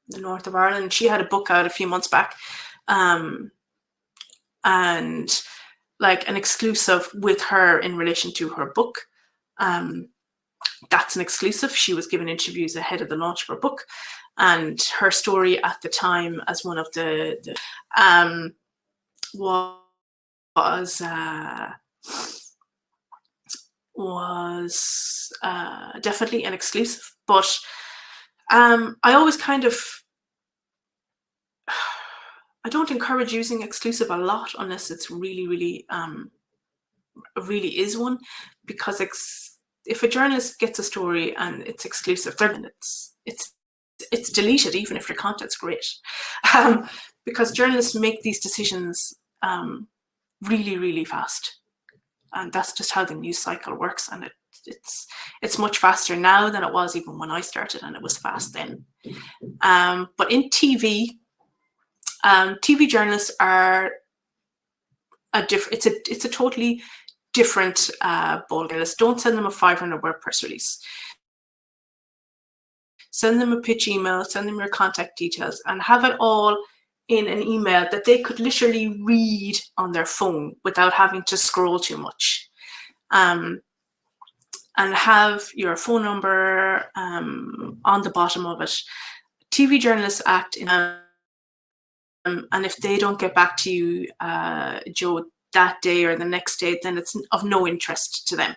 The north of Ireland. She had a book out a few months back, and like an exclusive with her in relation to her book. That's an exclusive. She was given interviews ahead of the launch of her book, and her story at the time as one of the was definitely an exclusive. But I always I don't encourage using exclusive a lot unless it's really, really, really is one, because if a journalist gets a story and it's exclusive, then it's deleted, even if your content's great, because journalists make these decisions really, really fast, and that's just how the news cycle works. And it's much faster now than it was even when I started, and it was fast then. But in TV, TV journalists are it's a totally different ballgame. Don't send them a 500-word press release. Send them a pitch email, send them your contact details, and have it all in an email that they could literally read on their phone without having to scroll too much. And have your phone number on the bottom of it. TV journalists act in and if they don't get back to you, Joe, that day or the next day, then it's of no interest to them.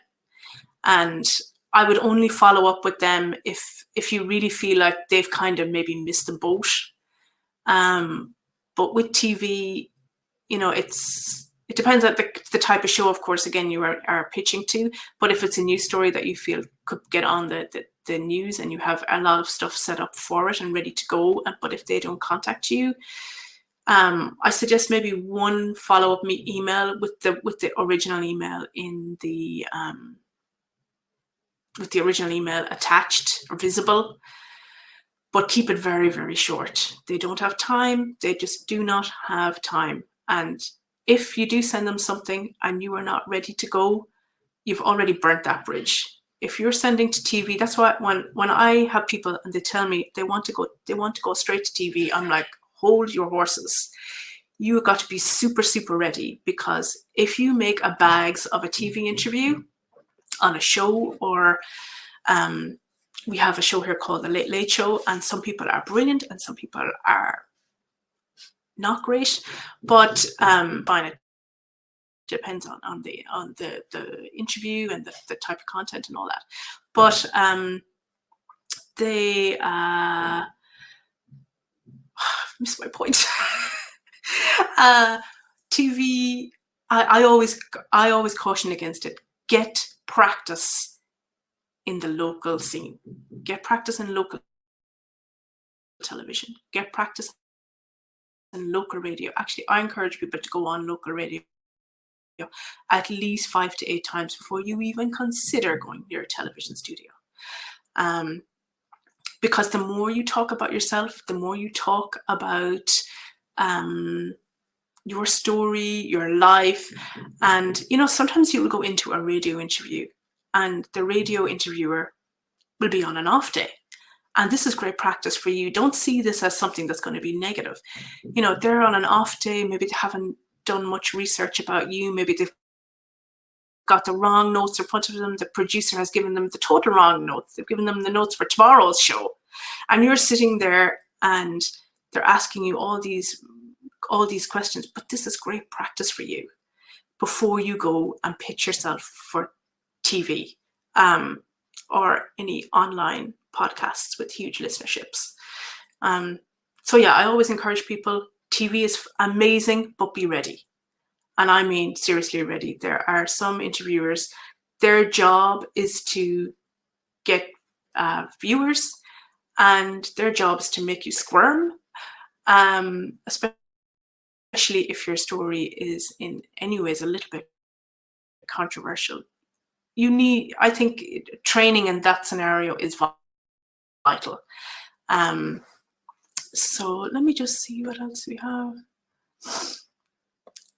And I would only follow up with them if you really feel like they've kind of maybe missed the boat. But with TV, it depends on the type of show, of course, again, you are pitching to. But if it's a news story that you feel could get on the news and you have a lot of stuff set up for it and ready to go, but if they don't contact you, I suggest maybe one follow-up email with the original email in the with the original email attached or visible, but keep it very, very short. They don't have time. They just do not have time. And if you do send them something and you are not ready to go, you've already burnt that bridge. If you're sending to TV, that's why when I have people and they tell me they want to go straight to TV, I'm like, hold your horses. You got to be super, super ready, because if you make a bags of a TV interview on a show, or we have a show here called The Late Late Show, and some people are brilliant and some people are not great, but fine, it depends on the interview and the type of content and all that. But they missed my point. TV, I always caution against it. Get practice in the local scene. Get practice in local television. Get practice in local radio. Actually, I encourage people to go on local radio at least 5 to 8 times before you even consider going near a television studio. Because the more you talk about yourself, the more you talk about your story, your life. And, sometimes you will go into a radio interview and the radio interviewer will be on an off day. And this is great practice for you. Don't see this as something that's going to be negative. They're on an off day. Maybe they haven't done much research about you. Maybe they've got the wrong notes in front of them. The producer has given them the total wrong notes. They've given them the notes for tomorrow's show. And you're sitting there and they're asking you all these questions. But this is great practice for you before you go and pitch yourself for TV or any online podcasts with huge listenerships. So yeah, I always encourage people, TV is amazing, but be ready. And I mean, seriously ready. There are some interviewers, their job is to get viewers, and their job is to make you squirm, especially if your story is in any ways a little bit controversial. I think training in that scenario is vital. So let me just see what else we have.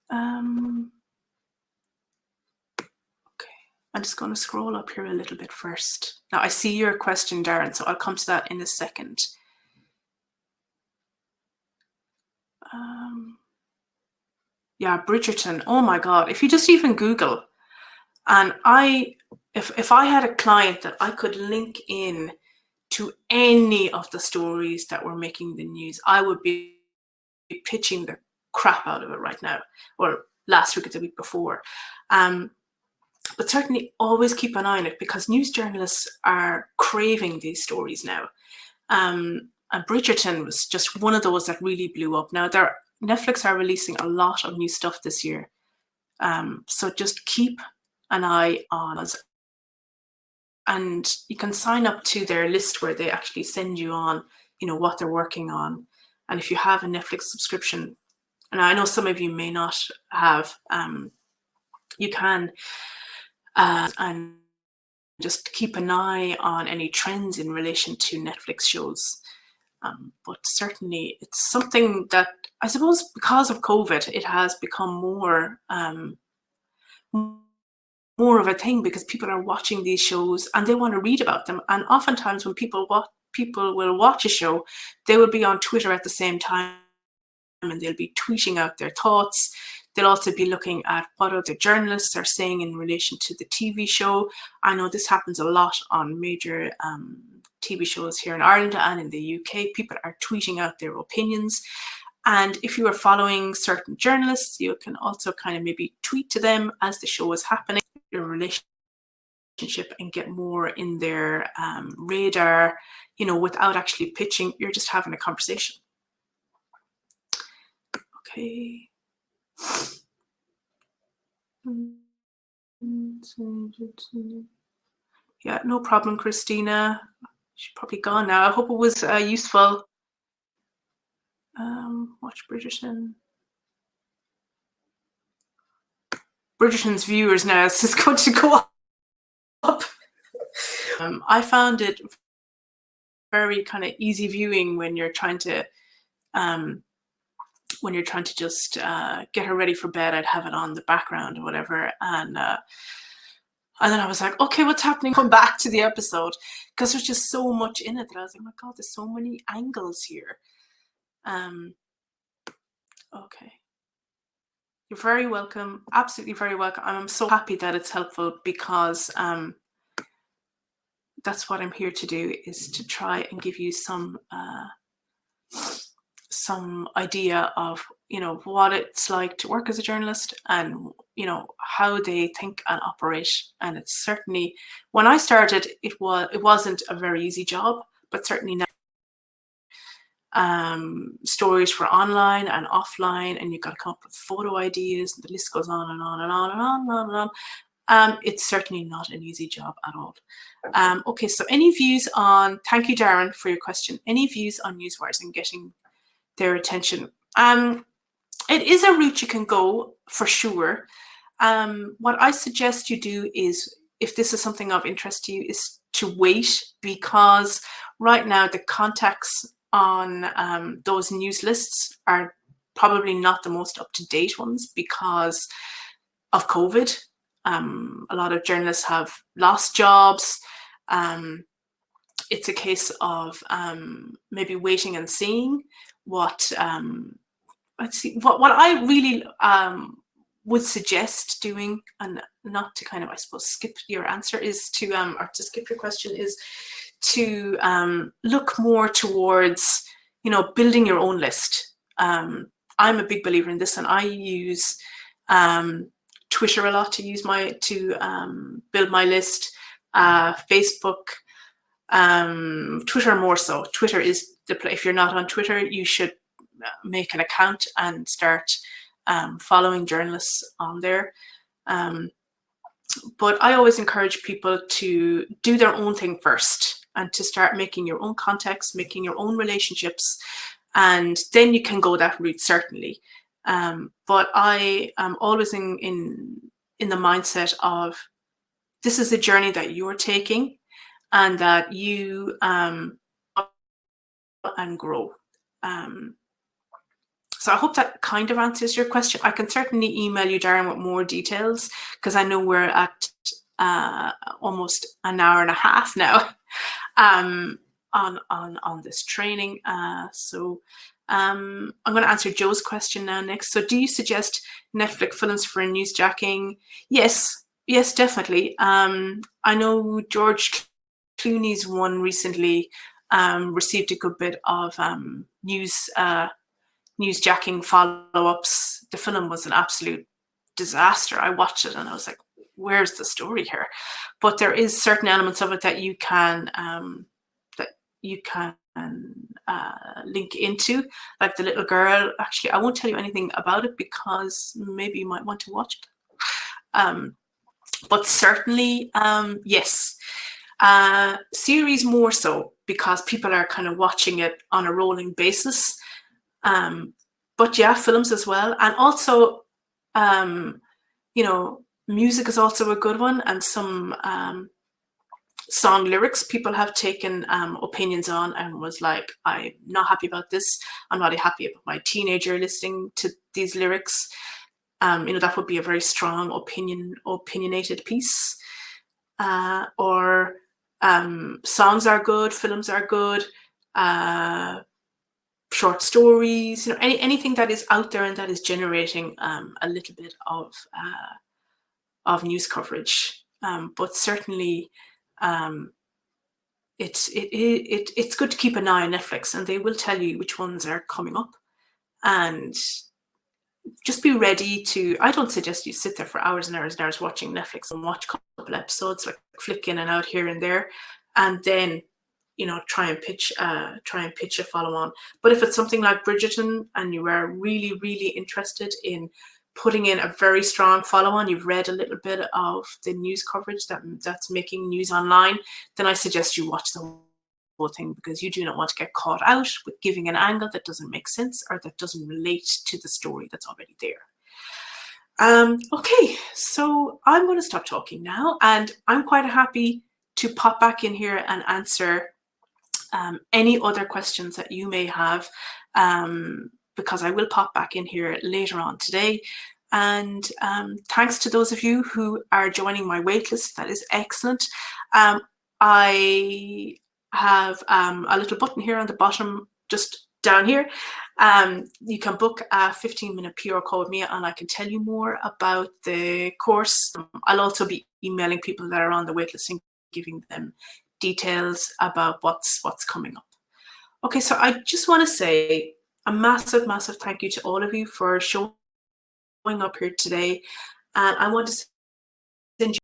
Okay, I'm just going to scroll up here a little bit first. Now I see your question, Darren, so I'll come to that in a second. Yeah, Bridgerton. Oh my God! If you just even Google, and if I had a client that I could link in to any of the stories that were making the news, I would be pitching the crap out of it right now, or last week or the week before. But certainly always keep an eye on it, because news journalists are craving these stories now. And Bridgerton was just one of those that really blew up. Now, Netflix are releasing a lot of new stuff this year. So just keep an eye on us. And you can sign up to their list where they actually send you on, what they're working on. And if you have a Netflix subscription, and I know some of you may not have, you can, and just keep an eye on any trends in relation to Netflix shows. But certainly it's something that I suppose because of COVID, it has become more of a thing, because people are watching these shows and they want to read about them. And oftentimes when people will watch a show, they will be on Twitter at the same time, and they'll be tweeting out their thoughts. They'll also be looking at what other journalists are saying in relation to the TV show. I know this happens a lot on major TV shows here in Ireland and in the UK. People are tweeting out their opinions. And if you are following certain journalists, you can also kind of maybe tweet to them as the show is happening, your relationship, and get more in their radar, without actually pitching. You're just having a conversation. Okay. Yeah, no problem, Christina. She's probably gone now. I hope it was useful. Watch Bridgerton. Bridgerton's viewers now is just going to go up. I found it very kind of easy viewing when you're trying to just get her ready for bed. I'd have it on the background or whatever, and then I was like, okay, what's happening? Come back to the episode, because there's just so much in it that I was like, oh my God, there's so many angles here. Okay. You're very welcome. Absolutely very welcome. I'm so happy that it's helpful, because that's what I'm here to do, is to try and give you some idea of, what it's like to work as a journalist, and, how they think and operate. And it's certainly, when I started, it wasn't a very easy job, but certainly now, stories for online and offline, and you've got to come up with photo ideas, and the list goes on and on and on and on and on and on. It's certainly not an easy job at all. Okay, so any views on, thank you, Darren, for your question. Any views on newswires and getting their attention? It is a route you can go, for sure. What I suggest you do is, if this is something of interest to you, is to wait, because right now the contacts on those news lists are probably not the most up-to-date ones because of COVID. A lot of journalists have lost jobs. It's a case of maybe waiting and seeing what what I really would suggest doing, and not to kind of, I suppose, skip your answer, is to or to skip your question, is to look more towards, building your own list. I'm a big believer in this, and I use Twitter a lot to build my list, Facebook, Twitter more so. Twitter is the place. If you're not on Twitter, you should make an account and start following journalists on there. But I always encourage people to do their own thing first and to start making your own context, making your own relationships, and then you can go that route, certainly. But I am always in the mindset of this is a journey that you're taking and that you and grow. So I hope that kind of answers your question. I can certainly email you, Darren, with more details because I know we're at almost an hour and a half now on this training. So I'm going to answer Joe's question now next. So do you suggest Netflix films for newsjacking? Yes, definitely. I know George Clooney's one recently received a good bit of newsjacking follow-ups. The film was an absolute disaster. I watched it and I was like, where's the story here? But there is certain elements of it that you can link into, like the little girl. Actually, I won't tell you anything about it because maybe you might want to watch it. But certainly, yes. Series more so because people are kind of watching it on a rolling basis. But yeah, films as well. And also, music is also a good one, and some song lyrics people have taken opinions on and was like, I'm not happy about this. I'm not happy about my teenager listening to these lyrics. That would be a very strong opinionated piece. Or songs are good, films are good, short stories, anything that is out there and that is generating a little bit of news coverage. But certainly, it's good to keep an eye on Netflix, and they will tell you which ones are coming up. And just be ready to. I don't suggest you sit there for hours and hours and hours watching Netflix and watch a couple episodes, like flick in and out here and there, and then try and pitch a follow-on. But if it's something like Bridgerton and you are really, really interested in putting in a very strong follow-on, you've read a little bit of the news coverage that's making news online, then I suggest you watch the whole thing, because you do not want to get caught out with giving an angle that doesn't make sense or that doesn't relate to the story that's already there. Okay, so I'm going to stop talking now, and I'm quite happy to pop back in here and answer any other questions that you may have, because I will pop back in here later on today. And thanks to those of you who are joining my waitlist. That is excellent. I have a little button here on the bottom, just down here. You can book a 15-minute PR call with me, and I can tell you more about the course. I'll also be emailing people that are on the waitlist and giving them details about what's coming up. Okay, so I just want to say a massive, massive thank you to all of you for showing up here today. And I want to send you